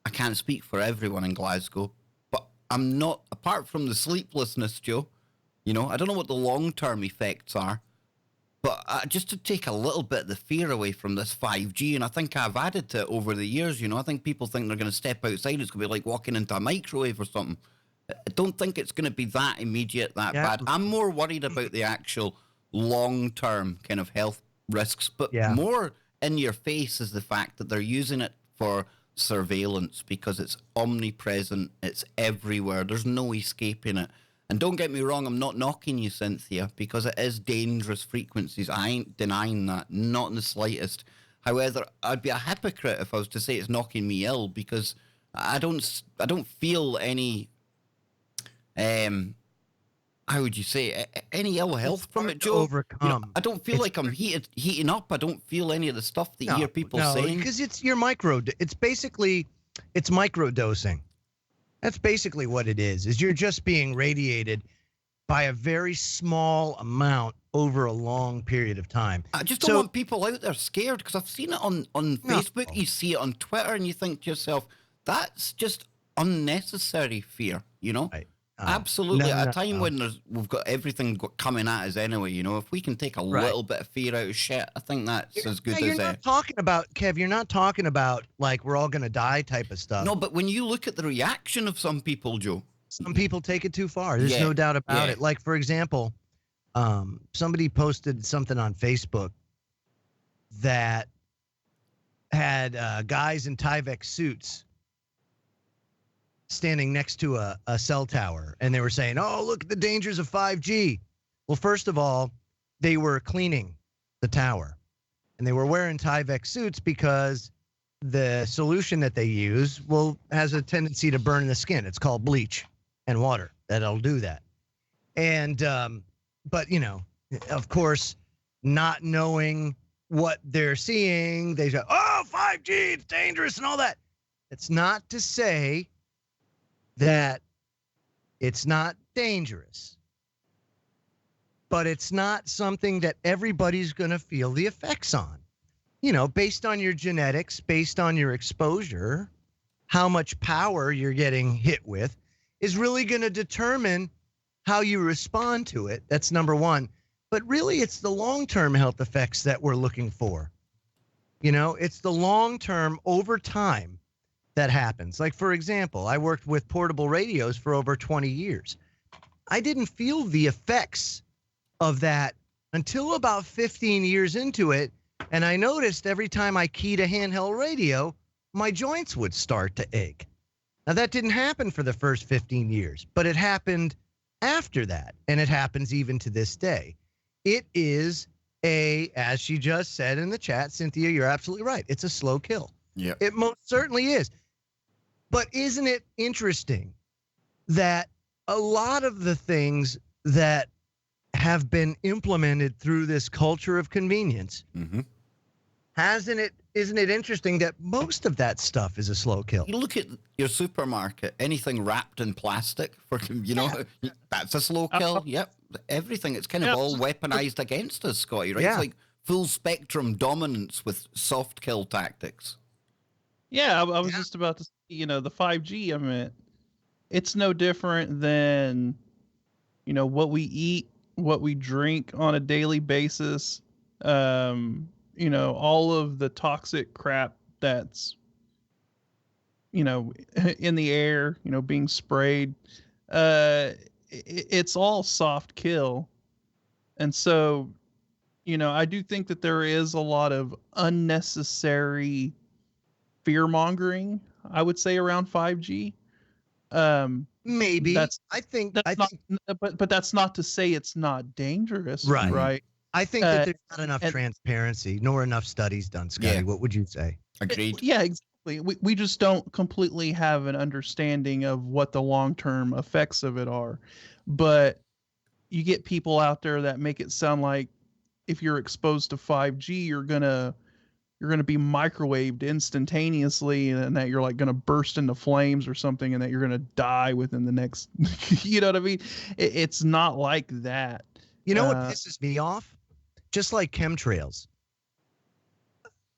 I can't speak for everyone in Glasgow, but I'm not, apart from the sleeplessness, Joe, I don't know what the long-term effects are, but just to take a little bit of the fear away from this 5G, and I think I've added to it over the years, I think people think they're going to step outside, it's going to be like walking into a microwave or something. I don't think it's going to be that immediate, that bad. I'm more worried about the actual long-term kind of health risks, but more in your face is the fact that they're using it for surveillance because it's omnipresent, it's everywhere, there's no escaping it. And don't get me wrong, I'm not knocking you, Cynthia, because it is dangerous frequencies. I ain't denying that, not in the slightest. However, I'd be a hypocrite if I was to say it's knocking me ill because I don't feel any... how would you say, any ill health from it, Joe? Overcome. I don't feel like I'm heating up. I don't feel any of the stuff that you hear people saying. Because it's microdosing. That's basically what it is you're just being radiated by a very small amount over a long period of time. I just don't want people out there scared, because I've seen it on Facebook, you see it on Twitter, and you think to yourself, that's just unnecessary fear, you know? Right. Absolutely. At a time when we've got everything coming at us anyway, you know, if we can take a little bit of fear out of shit, I think that's as good as you're not talking about, Kev, you're not talking about like we're all going to die type of stuff. No, but when you look at the reaction of some people, Joe. Some people take it too far. There's no doubt about it. Like, for example, somebody posted something on Facebook that had guys in Tyvek suits standing next to a cell tower, and they were saying, oh, look at the dangers of 5G. Well, first of all, they were cleaning the tower, and they were wearing Tyvek suits because the solution that they use has a tendency to burn the skin. It's called bleach and water. That'll do that. And but, you know, of course, not knowing what they're seeing, they say, oh, 5G, it's dangerous and all that. It's not to say that it's not dangerous, but it's not something that everybody's going to feel the effects on. You know, based on your genetics, based on your exposure, how much power you're getting hit with is really going to determine how you respond to it. That's number one. But really, it's the long-term health effects that we're looking for. You know, it's the long-term over time that happens. Like, for example, I worked with portable radios for over 20 years. I didn't feel the effects of that until about 15 years into it. And I noticed every time I keyed a handheld radio, my joints would start to ache. Now, that didn't happen for the first 15 years, but it happened after that. And it happens even to this day. It is as she just said in the chat, Cynthia, you're absolutely right. It's a slow kill. Yeah. It most certainly is. But isn't it interesting that a lot of the things that have been implemented through this culture of convenience, isn't it interesting that most of that stuff is a slow kill? You look at your supermarket, anything wrapped in plastic, you know, that's a slow kill. Yep. Everything, it's kind of all weaponized against us, Scotty, right? Yeah. It's like full spectrum dominance with soft kill tactics. Yeah, I was just about to say, you know, the 5G, I mean, it's no different than, you know, what we eat, what we drink on a daily basis, you know, all of the toxic crap that's, you know, in the air, you know, being sprayed. It's all soft kill. And so, you know, I do think that there is a lot of unnecessary fear mongering, I would say, around 5G. Maybe but that's not to say it's not dangerous, right? I think that there's not enough transparency nor enough studies done, Scotty. Yeah. What would you say? Agreed. Yeah, exactly. We just don't completely have an understanding of what the long-term effects of it are. But you get people out there that make it sound like if you're exposed to 5G, you're gonna be microwaved instantaneously, and that you're like gonna burst into flames or something, and that you're gonna die within the next. You know what I mean? It's not like that. You know what pisses me off? Just like chemtrails,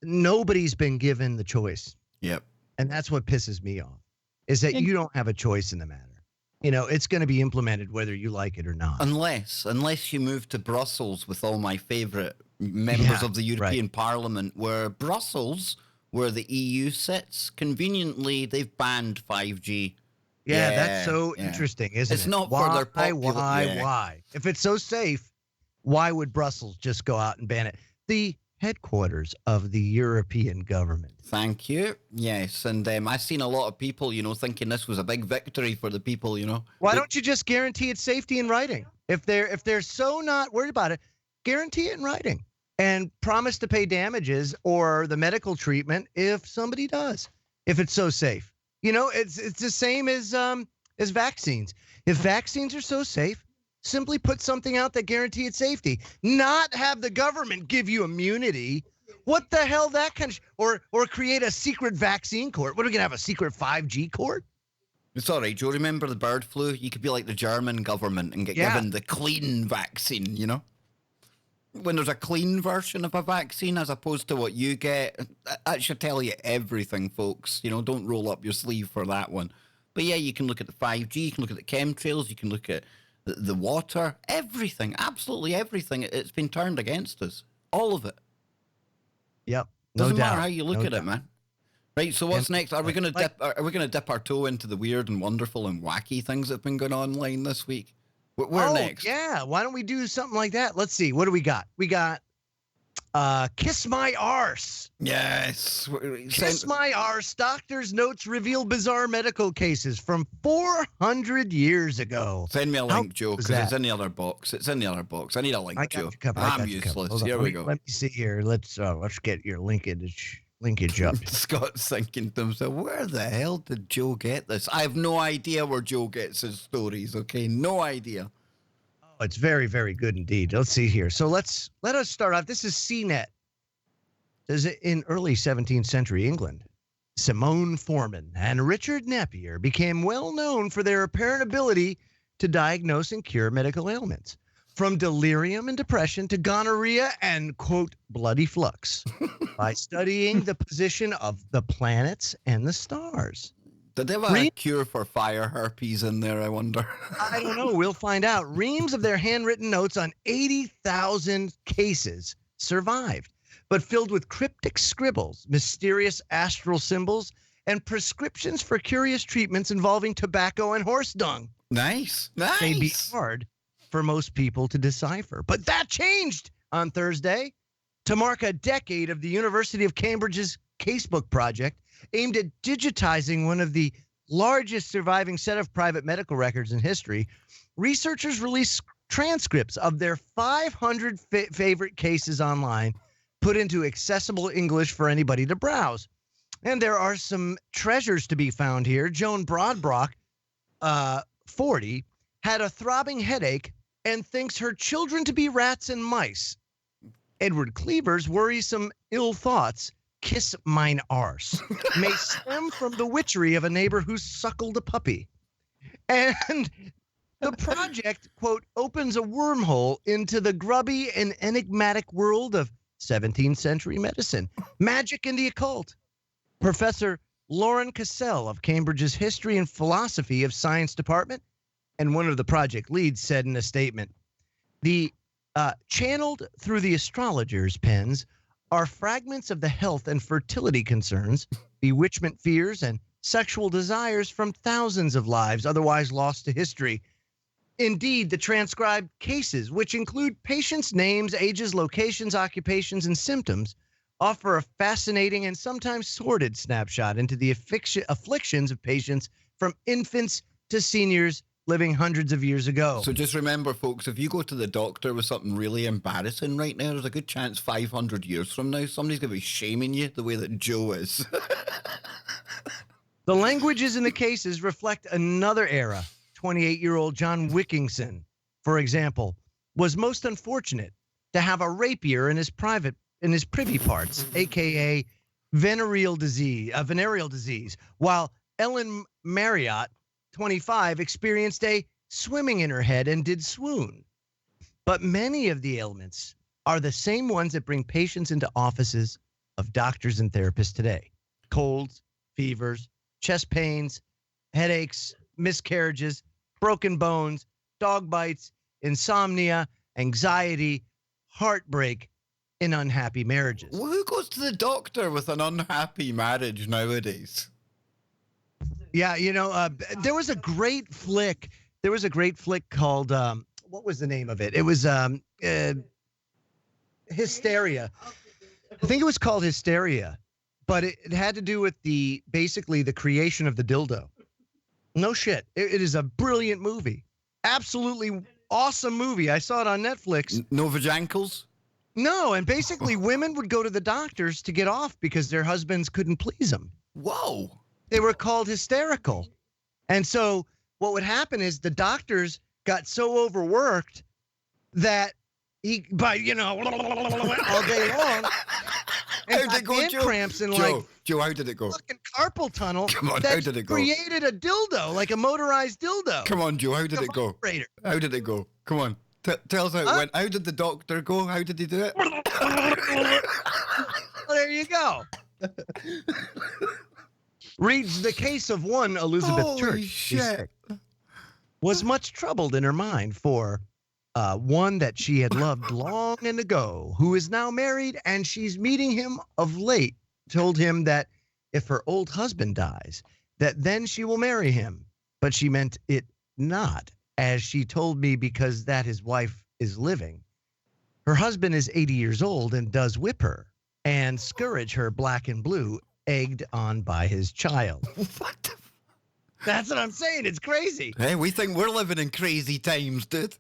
nobody's been given the choice. Yep. And that's what pisses me off, is that you don't have a choice in the matter. You know, it's going to be implemented whether you like it or not. Unless you move to Brussels with all my favorite members of the European Parliament, where Brussels, where the EU sits, conveniently, they've banned 5G. Yeah, that's so interesting, isn't it? It's not for their popular... Why? If it's so safe, why would Brussels just go out and ban it? The headquarters of the European government. Thank you. Yes, and I've seen a lot of people, you know, thinking this was a big victory for the people, you know. Why don't you just guarantee its safety in writing? If they're so not worried about it, guarantee it in writing and promise to pay damages or the medical treatment if somebody does, if it's so safe. You know, it's the same as vaccines. If vaccines are so safe, simply put something out that guarantees safety, not have the government give you immunity. What the hell that kind of or create a secret vaccine court? What are we going to have, a secret 5G court? It's all right, Joe. Remember the bird flu? You could be like the German government and get given the clean vaccine, you know? When there's a clean version of a vaccine as opposed to what you get, that should tell you everything, folks. You know, don't roll up your sleeve for that one. But yeah, you can look at the 5G, you can look at the chemtrails, you can look at the water, everything, absolutely everything. It's been turned against us. All of it. Yep. Doesn't matter how you look at it, man. Right, so what's next? Are we going to dip our toe into the weird and wonderful and wacky things that have been going online this week? Where next? Yeah, why don't we do something like that? Let's see. What do we got? We got Kiss My Arse. Yes. Kiss My Arse. Doctor's notes reveal bizarre medical cases from 400 years ago. Send me a link, Joe, because it's in the other box. It's in the other box. I need a link, Joe. I'm useless. Here we go. Let me see here. Let's get your linkage up. Scott's thinking to himself, where the hell did Joe get this? I have no idea where Joe gets his stories, okay? No idea. Oh, it's very, very good indeed. Let's see here. So let us start off. This is CNET. Says in early 17th century England, Simone Foreman and Richard Napier became well known for their apparent ability to diagnose and cure medical ailments, from delirium and depression to gonorrhea and, quote, bloody flux, by studying the position of the planets and the stars. Did they have a cure for fire herpes in there, I wonder? I don't know. We'll find out. Reams of their handwritten notes on 80,000 cases survived, but filled with cryptic scribbles, mysterious astral symbols, and prescriptions for curious treatments involving tobacco and horse dung. Nice. They'd be hard for most people to decipher. But that changed on Thursday to mark a decade of the University of Cambridge's Casebook project aimed at digitizing one of the largest surviving set of private medical records in history. Researchers released transcripts of their 500 favorite cases online, put into accessible English for anybody to browse. And there are some treasures to be found here. Joan Broadbrock, 40, had a throbbing headache and thinks her children to be rats and mice. Edward Cleaver's worrisome ill thoughts, kiss mine arse, may stem from the witchery of a neighbor who suckled a puppy. And the project, quote, opens a wormhole into the grubby and enigmatic world of 17th century medicine, magic, and the occult. Professor Lauren Cassell of Cambridge's History and Philosophy of Science Department and one of the project leads said in a statement, the channeled through the astrologer's pens are fragments of the health and fertility concerns, bewitchment fears, and sexual desires from thousands of lives otherwise lost to history. Indeed, the transcribed cases, which include patients' names, ages, locations, occupations, and symptoms, offer a fascinating and sometimes sordid snapshot into the afflictions of patients from infants to seniors living hundreds of years ago. So just remember, folks, if you go to the doctor with something really embarrassing right now, there's a good chance 500 years from now, somebody's going to be shaming you the way that Joe is. The languages in the cases reflect another era. 28-year-old John Wickinson, for example, was most unfortunate to have a rapier in his privy parts, aka venereal disease, while Ellen Marriott, 25, experienced a swimming in her head and did swoon. But many of the ailments are the same ones that bring patients into offices of doctors and therapists today. Colds, fevers, chest pains, headaches, miscarriages, broken bones, dog bites, insomnia, anxiety, heartbreak, and unhappy marriages. Well, who goes to the doctor with an unhappy marriage nowadays? Yeah, there was a great flick. There was a great flick called, what was the name of it? It was Hysteria. I think it was called Hysteria, but it had to do with basically the creation of the dildo. No shit. It is a brilliant movie. Absolutely awesome movie. I saw it on Netflix. No vajankles? No, and basically women would go to the doctors to get off because their husbands couldn't please them. Whoa. They were called hysterical. And so what would happen is the doctors got so overworked that all day long, and got hand cramps and Joe, how did it go? Fucking carpal tunnel. Come on, how did it go? Created a dildo, like a motorized dildo. Come on, Joe, how did it go? How did it go? Come on, tell us how it went. How did the doctor go? How did he do it? Well, there you go. Reads the case of one Elizabeth Church. Shit. Was much troubled in her mind for one that she had loved long and ago, who is now married, and she's meeting him of late. Told him that if her old husband dies, that then she will marry him. But she meant it not, as she told me, because that his wife is living. Her husband is 80 years old and does whip her and scourge her black and blue, egged on by his child. What? That's what I'm saying. It's crazy. Hey, we think we're living in crazy times, dude.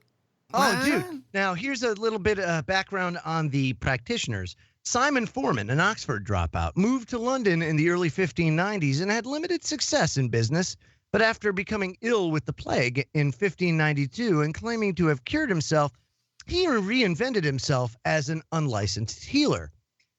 Oh, dude. Now, here's a little bit of background on the practitioners. Simon Foreman, an Oxford dropout, moved to London in the early 1590s and had limited success in business. But after becoming ill with the plague in 1592 and claiming to have cured himself, he reinvented himself as an unlicensed healer.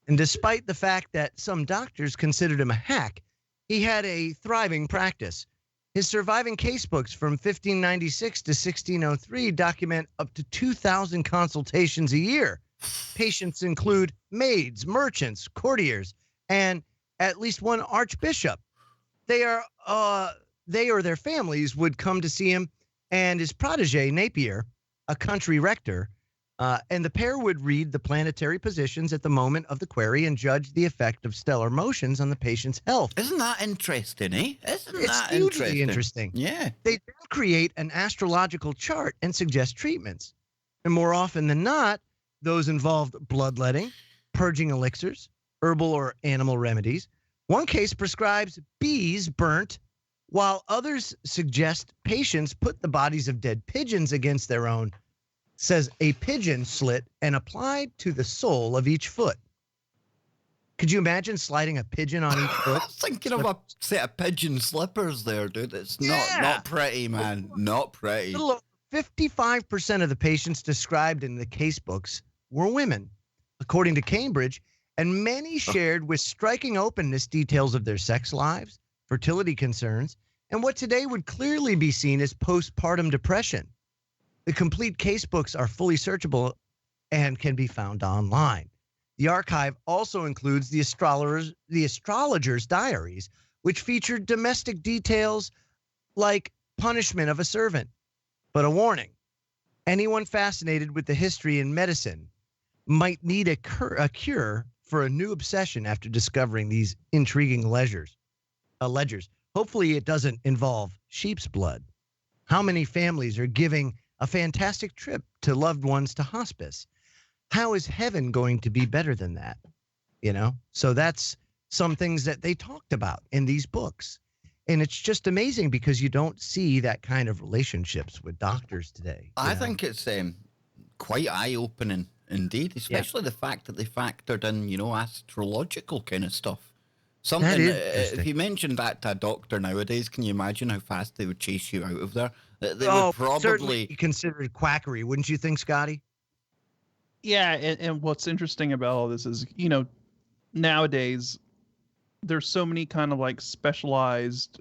And despite the fact that some doctors considered him a hack, he had a thriving practice. His surviving casebooks from 1596 to 1603 document up to 2,000 consultations a year. Patients include maids, merchants, courtiers, and at least one archbishop. They or their families would come to see him, and his protege, Napier, a country rector, and the pair would read the planetary positions at the moment of the query and judge the effect of stellar motions on the patient's health. Isn't that interesting, eh? It's hugely interesting. Yeah. They then create an astrological chart and suggest treatments. And more often than not, those involved bloodletting, purging elixirs, herbal or animal remedies. One case prescribes bees burnt, while others suggest patients put the bodies of dead pigeons against their own, says a pigeon slit and applied to the sole of each foot. Could you imagine sliding a pigeon on each foot? I was thinking of a set of pigeon slippers there, dude. It's not pretty, man. Not pretty. 55% of the patients described in the casebooks were women, according to Cambridge, and many shared with striking openness details of their sex lives, fertility concerns, and what today would clearly be seen as postpartum depression. The complete casebooks are fully searchable and can be found online. The archive also includes the astrologer's diaries, which feature domestic details like punishment of a servant. But a warning, anyone fascinated with the history in medicine might need a cure for a new obsession after discovering these intriguing ledgers. Hopefully it doesn't involve sheep's blood. How many families are giving a fantastic trip to loved ones to hospice? How is heaven going to be better than that? So that's some things that they talked about in these books. And it's just amazing because you don't see that kind of relationships with doctors today. I think it's quite eye-opening indeed, especially the fact that they factored in, astrological kind of stuff. Something, if you mentioned that to a doctor nowadays, can you imagine how fast they would chase you out of there? They would probably be considered quackery, wouldn't you think, Scotty? Yeah, and what's interesting about all this is, nowadays there's so many kind of like specialized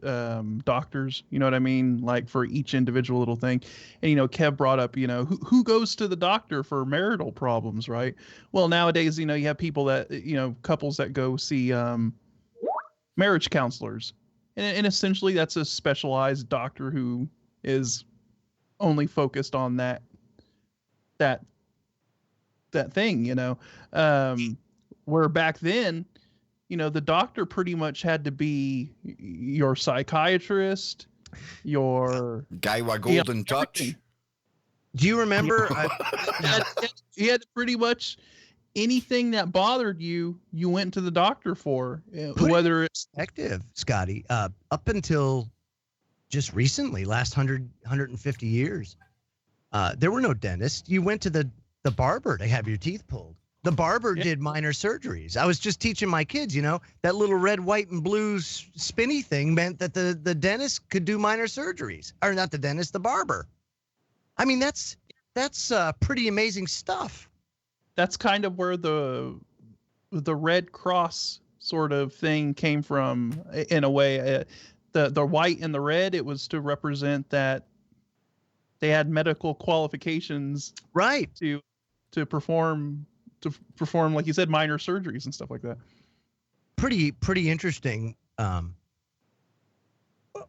doctors, you know what I mean? Like for each individual little thing. And, Kev brought up, who goes to the doctor for marital problems, right? Well, nowadays, you have people that, couples that go see marriage counselors. And essentially that's a specialized doctor who is only focused on that thing, where back then, the doctor pretty much had to be your psychiatrist, your guy with golden touch. Do you remember? He had pretty much anything that bothered you, you went to the doctor for, whether it's perspective, Scotty, up until just recently, last 150 years, there were no dentists. You went to the barber to have your teeth pulled. The barber did minor surgeries. I was just teaching my kids, that little red, white, and blue spinny thing meant that the dentist could do minor surgeries. Or not the dentist, the barber. I mean, that's pretty amazing stuff. That's kind of where the the Red Cross sort of thing came from, in a way. The white and the red, it was to represent that they had medical qualifications, right, to perform like you said, minor surgeries and stuff like that. Pretty interesting.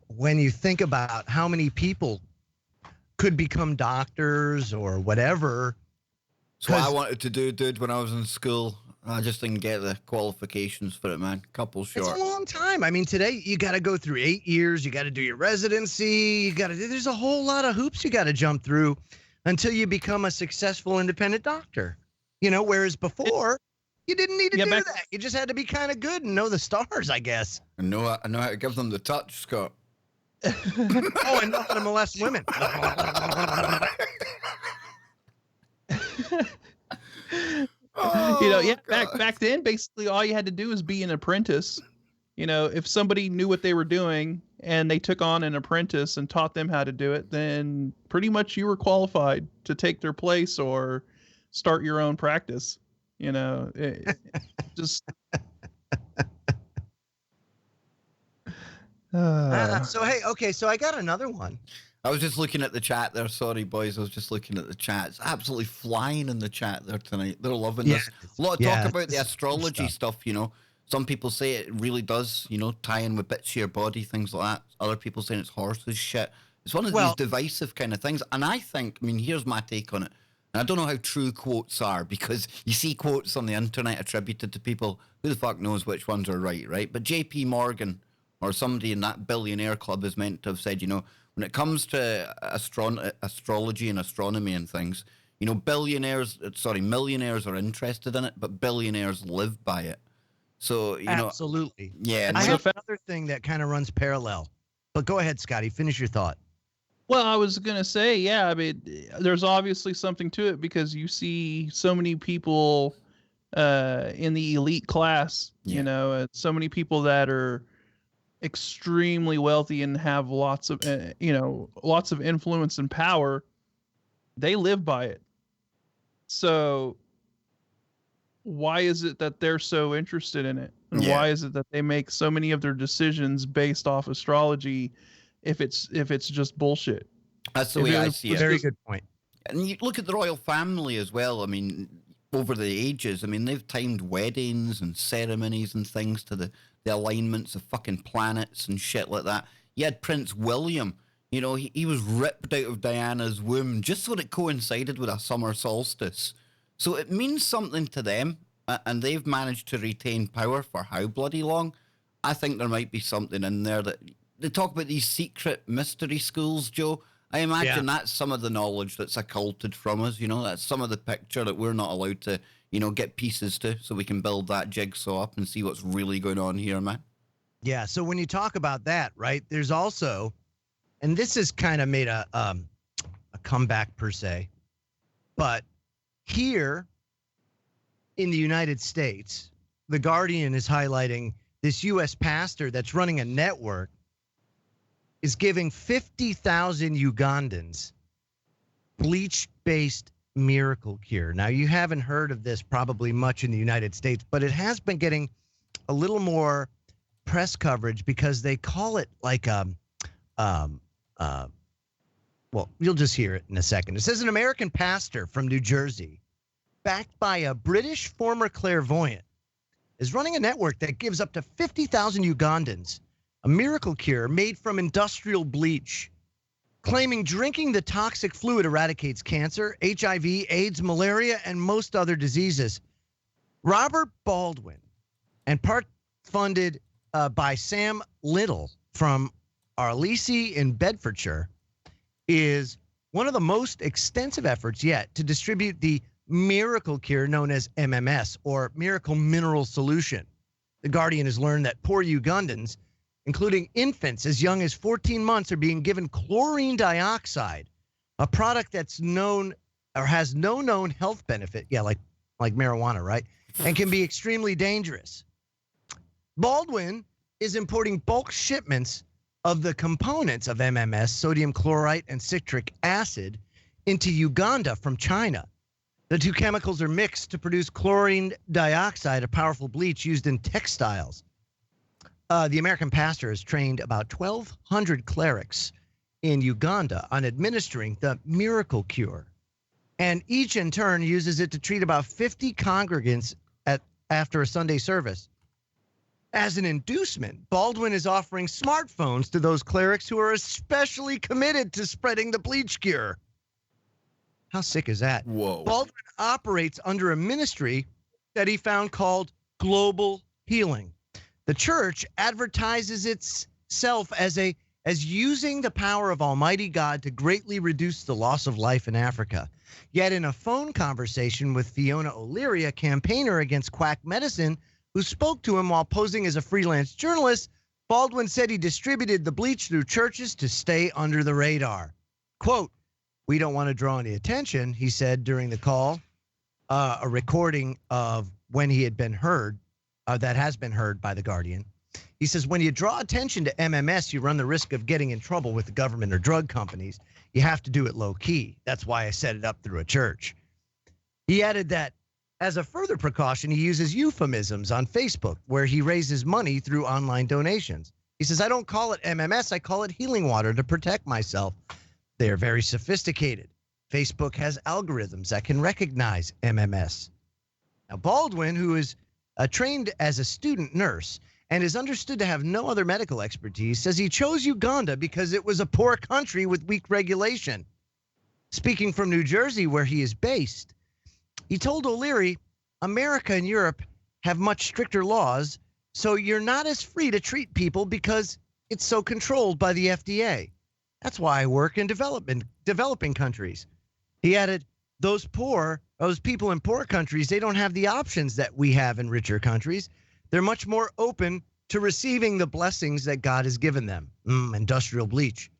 When you think about how many people could become doctors or whatever. So I wanted to do, dude, when I was in school. I just didn't get the qualifications for it, man. Couple short. It's a long time. I mean, today you got to go through 8 years. You got to do your residency. There's a whole lot of hoops you got to jump through until you become a successful independent doctor. You know, whereas before you didn't need to do that. You just had to be kind of good and know the stars, I guess. I know how to give them the touch, Scott. Oh, and know how to molest women. Back then, basically all you had to do was be an apprentice. You know, if somebody knew what they were doing and they took on an apprentice and taught them how to do it, then pretty much you were qualified to take their place or start your own practice. You know, just. So I got another one. I was just looking at the chat there. Sorry, boys. I was just looking at the chat. It's absolutely flying in the chat there tonight. They're loving this. A lot of talk about the astrology stuff, you know. Some people say it really does, you know, tie in with bits of your body, things like that. Other people saying it's horses shit. It's one of these divisive kind of things. And I think, I mean, here's my take on it. And I don't know how true quotes are, because you see quotes on the internet attributed to people. Who the fuck knows which ones are right? But JP Morgan or somebody in that billionaire club is meant to have said, you know, when it comes to astrology and astronomy and things, you know, millionaires are interested in it, but billionaires live by it. So, you know. Absolutely. Yeah. I have another thing that kind of runs parallel. But go ahead, Scotty. Finish your thought. Well, I was going to say, yeah, I mean, there's obviously something to it, because you see so many people in the elite class, you know, so many people that are extremely wealthy and have lots of influence and power. They live by it. So why is it that they're so interested in it? And why is it that they make so many of their decisions based off astrology if it's just bullshit? That's the way I see it. Very good point. And you look at the royal family as well. I mean, over the ages, I mean, they've timed weddings and ceremonies and things to the alignments of fucking planets and shit like that. You had Prince William, you know, he was ripped out of Diana's womb just so it coincided with a summer solstice. So it means something to them, and they've managed to retain power for how bloody long? I think there might be something in there that they talk about these secret mystery schools, Joe. I imagine that's some of the knowledge that's occulted from us, you know, that's some of the picture that we're not allowed to, you know, get pieces to, so we can build that jigsaw up and see what's really going on here, man. Yeah, so when you talk about that, right, there's also, and this has kind of made a comeback per se, but here in the United States, The Guardian is highlighting this U.S. pastor that's running a network is giving 50,000 Ugandans bleach-based miracle cure. Now, you haven't heard of this probably much in the United States, but it has been getting a little more press coverage because they call it like well, you'll just hear it in a second. It says an American pastor from New Jersey, backed by a British former clairvoyant, is running a network that gives up to 50,000 Ugandans a miracle cure made from industrial bleach, claiming drinking the toxic fluid eradicates cancer, HIV, AIDS, malaria, and most other diseases. Robert Baldwin, and part funded by Sam Little from Arlesi in Bedfordshire, is one of the most extensive efforts yet to distribute the miracle cure known as MMS, or Miracle Mineral Solution. The Guardian has learned that poor Ugandans, including infants as young as 14 months, are being given chlorine dioxide, a product that's known or has no known health benefit, like marijuana, right? And can be extremely dangerous. Baldwin is importing bulk shipments of the components of MMS, sodium chlorite and citric acid, into Uganda from China. The two chemicals are mixed to produce chlorine dioxide, a powerful bleach used in textiles. The American pastor has trained about 1,200 clerics in Uganda on administering the miracle cure. And each in turn uses it to treat about 50 congregants after a Sunday service. As an inducement, Baldwin is offering smartphones to those clerics who are especially committed to spreading the bleach cure. How sick is that? Whoa. Baldwin operates under a ministry that he found called Global Healing. The church advertises itself as using the power of Almighty God to greatly reduce the loss of life in Africa. Yet in a phone conversation with Fiona O'Leary, a campaigner against quack medicine, who spoke to him while posing as a freelance journalist, Baldwin said he distributed the bleach through churches to stay under the radar. Quote, "We don't want to draw any attention," he said during the call, a recording of when he had been heard, that has been heard by The Guardian. He says, when you draw attention to MMS, you run the risk of getting in trouble with the government or drug companies. You have to do it low key. That's why I set it up through a church. He added that as a further precaution, he uses euphemisms on Facebook where he raises money through online donations. He says, I don't call it MMS, I call it healing water to protect myself. They are very sophisticated. Facebook has algorithms that can recognize MMS. Now, Baldwin, who is trained as a student nurse and is understood to have no other medical expertise, says he chose Uganda because it was a poor country with weak regulation. Speaking from New Jersey, where he is based, he told O'Leary, America and Europe have much stricter laws, so you're not as free to treat people because it's so controlled by the FDA. That's why I work in developing countries. He added, those people in poor countries, they don't have the options that we have in richer countries. They're much more open to receiving the blessings that God has given them. Industrial bleach.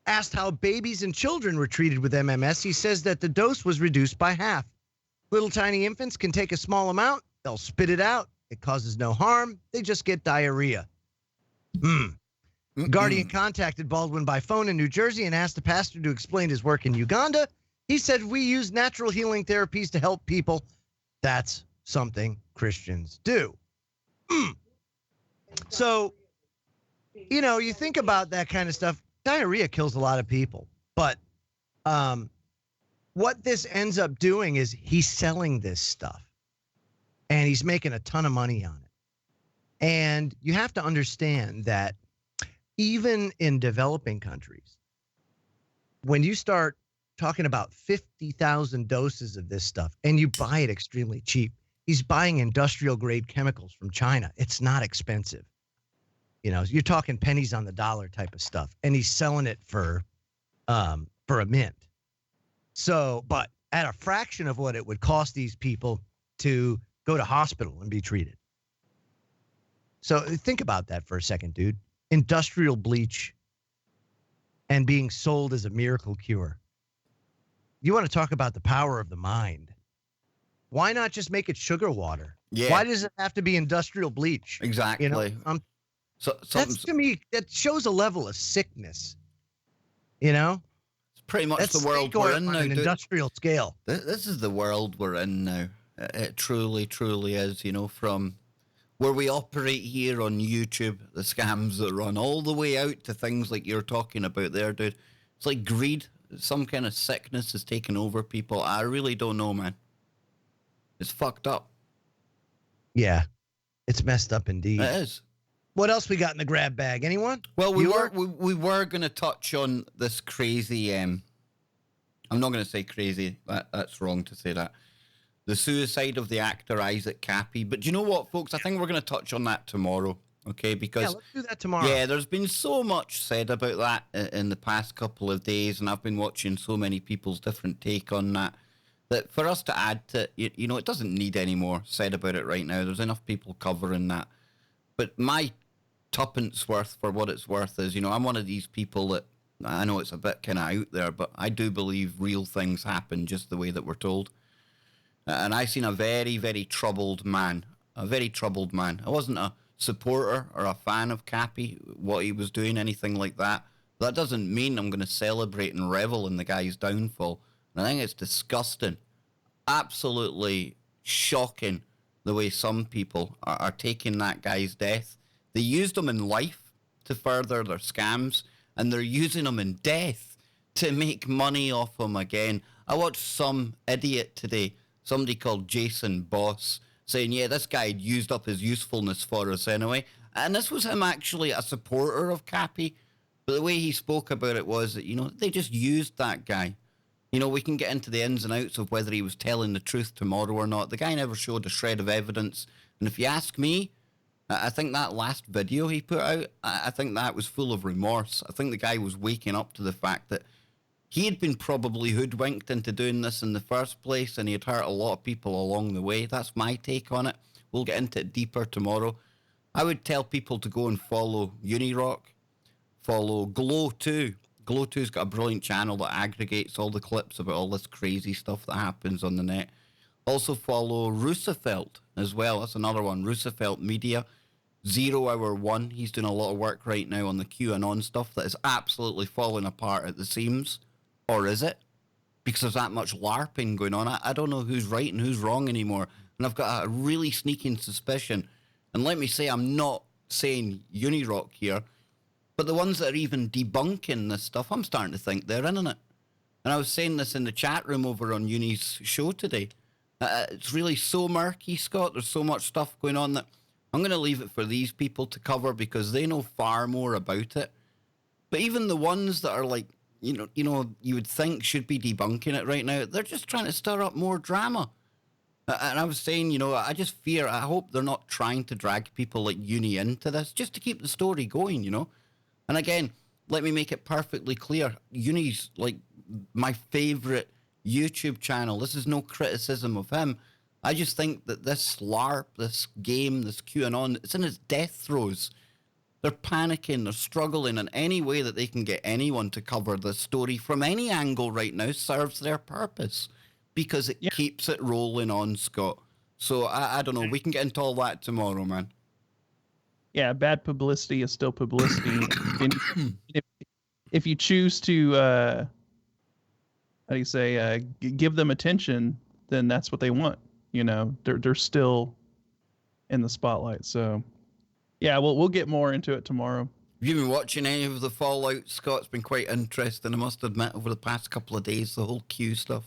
Asked how babies and children were treated with MMS, he says that the dose was reduced by half. Little tiny infants can take a small amount. They'll spit it out. It causes no harm. They just get diarrhea. Guardian contacted Baldwin by phone in New Jersey and asked the pastor to explain his work in Uganda. He said, we use natural healing therapies to help people. That's something Christians do. So, you know, you think about that kind of stuff. Diarrhea kills a lot of people. But what this ends up doing is he's selling this stuff. And he's making a ton of money on it. And you have to understand that even in developing countries, when you start talking about 50,000 doses of this stuff and you buy it extremely cheap, he's buying industrial grade chemicals from China. It's not expensive. You know, you're talking pennies on the dollar type of stuff, and he's selling it for a mint. So, but at a fraction of what it would cost these people to go to hospital and be treated. So think about that for a second, dude. Industrial bleach and being sold as a miracle cure. You want to talk about the power of the mind. Why not just make it sugar water? Yeah. Why does it have to be industrial bleach? Exactly. You know, that's, to me, that shows a level of sickness. You know? It's pretty much the world we're in now. On an industrial scale. This is the world we're in now. It truly, truly is, you know, from where we operate here on YouTube, the scams that run all the way out to things like you're talking about there, dude. It's like greed. Some kind of sickness is taking over people. I really don't know, man. It's fucked up. Yeah. It's messed up indeed. It is. What else we got in the grab bag? Anyone? Well, we were going to touch on this crazy, I'm not going to say crazy. That's wrong to say that. The suicide of the actor Isaac Cappy. But you know what, folks? I think we're going to touch on that tomorrow. Okay, because let's do that tomorrow. Yeah, there's been so much said about that in the past couple of days, and I've been watching so many people's different take on that for us to add to, you know, it doesn't need any more said about it right now. There's enough people covering that. But my tuppence worth for what it's worth is, you know, I'm one of these people that, I know it's a bit kind of out there, but I do believe real things happen just the way that we're told. And I seen a very, very troubled man. A very troubled man. I wasn't a supporter or a fan of Cappy, what he was doing, anything like that. That doesn't mean I'm going to celebrate and revel in the guy's downfall. And I think it's disgusting. absolutely shocking the way some people are taking that guy's death. They used him in life to further their scams, and they're using him in death to make money off him again. I watched some idiot today, somebody called Jason Boss, saying, yeah, this guy had used up his usefulness for us anyway. And this was him actually a supporter of Cappy. But the way he spoke about it was that, they just used that guy. We can get into the ins and outs of whether he was telling the truth tomorrow or not. The guy never showed a shred of evidence. And if you ask me, I think that last video he put out, I think that was full of remorse. I think the guy was waking up to the fact that he had been probably hoodwinked into doing this in the first place, and he had hurt a lot of people along the way. That's my take on it. We'll get into it deeper tomorrow. I would tell people to go and follow Unirock, follow Glow 2. Glow 2's got a brilliant channel that aggregates all the clips about all this crazy stuff that happens on the net. Also follow Roosevelt as well. That's another one, Roosevelt Media. 0 Hour 1. He's doing a lot of work right now on the QAnon stuff that is absolutely falling apart at the seams. Or is it? Because there's that much LARPing going on. I don't know who's right and who's wrong anymore. And I've got a really sneaking suspicion. And let me say, I'm not saying Unirock here, but the ones that are even debunking this stuff, I'm starting to think they're in it. And I was saying this in the chat room over on Uni's show today. It's really so murky, Scott. There's so much stuff going on that I'm going to leave it for these people to cover because they know far more about it. But even the ones that are like, you would think should be debunking it right now, they're just trying to stir up more drama. And I was saying, I just fear, I hope they're not trying to drag people like Uni into this just to keep the story going, And again, let me make it perfectly clear. Uni's like my favorite YouTube channel. This is no criticism of him. I just think that this LARP, this game, this QAnon, it's in its death throes. They're panicking, they're struggling, and any way that they can get anyone to cover this story from any angle right now serves their purpose because it keeps it rolling on, Scott. So I don't know. We can get into all that tomorrow, man. Yeah, bad publicity is still publicity. if you choose to, give them attention, then that's what they want. They're still in the spotlight. So, yeah, we'll get more into it tomorrow. Have you been watching any of the Fallout, Scott? It's been quite interesting, I must admit, over the past couple of days, the whole Q stuff.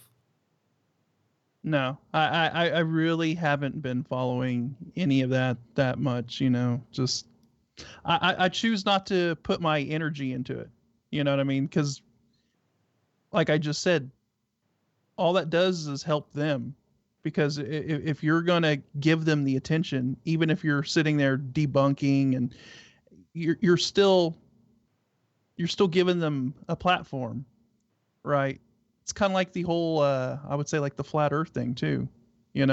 No, I really haven't been following any of that much, just I choose not to put my energy into it. You know what I mean? Because like I just said, all that does is help them. Because if you're going to give them the attention, even if you're sitting there debunking and you're still giving them a platform, right? It's kind of like the whole, I would say like the flat earth thing too, you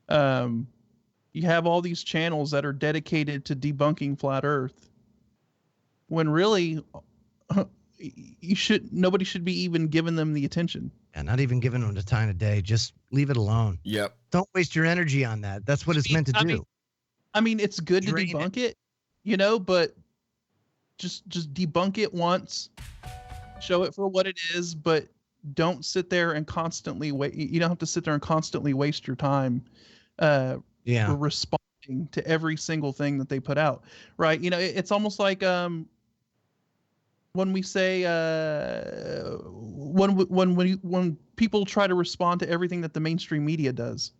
have all these channels that are dedicated to debunking flat earth when really nobody should be even giving them the attention. And not even giving them the time of day. Just leave it alone. Yep. Don't waste your energy on that. That's what it's meant to do. I mean, it's good to debunk it, but just debunk it once, show it for what it is, but don't sit there and constantly wait. You don't have to sit there and constantly waste your time for responding to every single thing that they put out. Right. It's almost like when we say when people try to respond to everything that the mainstream media does,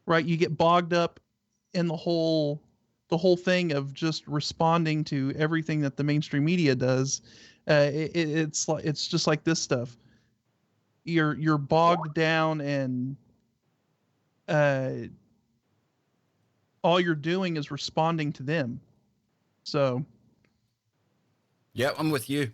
right? You get bogged up in the whole thing of just responding to everything that the mainstream media does. It's just like this stuff. You're bogged down, and all you're doing is responding to them. So. Yeah, I'm with you.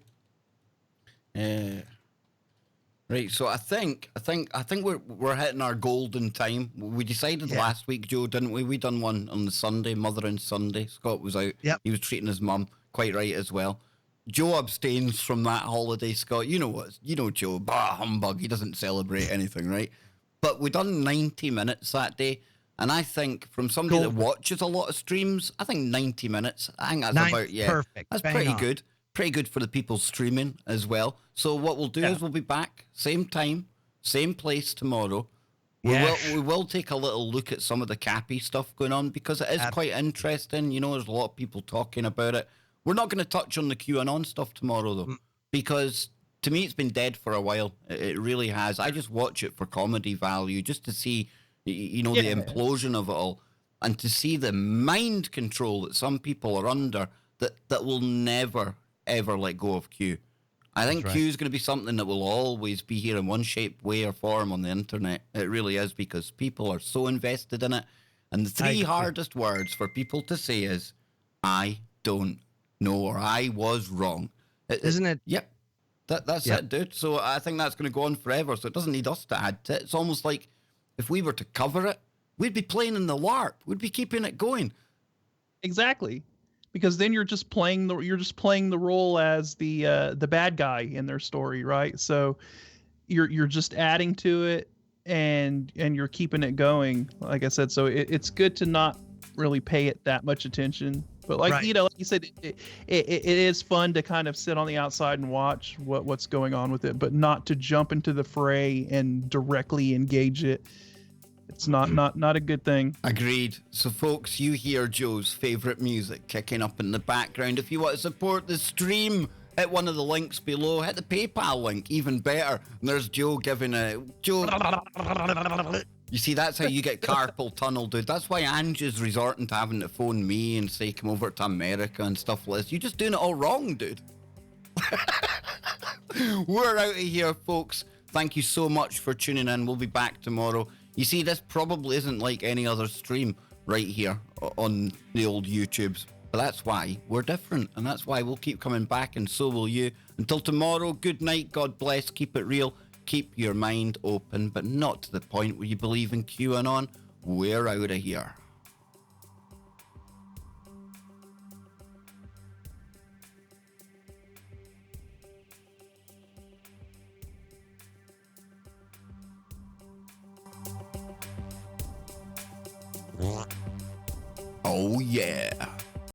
Right, so I think we're hitting our golden time. We decided last week, Joe, didn't we? We done one on the Sunday, Mothering Sunday. Scott was out. Yep. He was treating his mum quite right as well. Joe abstains from that holiday, Scott. You know Joe, bah humbug. He doesn't celebrate anything, right? But we done 90 minutes that day, and I think from somebody that watches a lot of streams, I think 90 minutes. I think that's perfect. That's Bang pretty on. good. Pretty good for the people streaming as well. So what we'll do is we'll be back, same time, same place tomorrow. We will take a little look at some of the Cappy stuff going on because it is quite interesting. You know, there's a lot of people talking about it. We're not going to touch on the QAnon stuff tomorrow, though, because to me, it's been dead for a while. It really has. I just watch it for comedy value, just to see, the implosion of it all, and to see the mind control that some people are under that will never, ever let go of Q. I think Q is going to be something that will always be here in one shape, way, or form on the internet. It really is, because people are so invested in it. And the three hardest words for people to say is, I don't know, or I was wrong. Isn't it? Yep. That's it, dude. So I think that's going to go on forever. So it doesn't need us to add to it. It's almost like if we were to cover it, we'd be playing in the LARP. We'd be keeping it going. Exactly. Because then you're just playing the role as the bad guy in their story, right? So you're just adding to it, and you're keeping it going. Like I said, so it's good to not really pay it that much attention. But like like you said, it is fun to kind of sit on the outside and watch what's going on with it, but not to jump into the fray and directly engage it. It's not a good thing. Agreed. So, folks, you hear Joe's favourite music kicking up in the background. If you want to support the stream, hit one of the links below. Hit the PayPal link, even better. And there's Joe giving Joe. You see, that's how you get carpal tunnel, dude. That's why Angie's resorting to having to phone me and say, come over to America and stuff like this. You're just doing it all wrong, dude. We're out of here, folks. Thank you so much for tuning in. We'll be back tomorrow. You see, this probably isn't like any other stream right here on the old YouTubes. But that's why we're different. And that's why we'll keep coming back, and so will you. Until tomorrow, good night, God bless, keep it real. Keep your mind open, but not to the point where you believe in QAnon. We're out of here. Oh, yeah.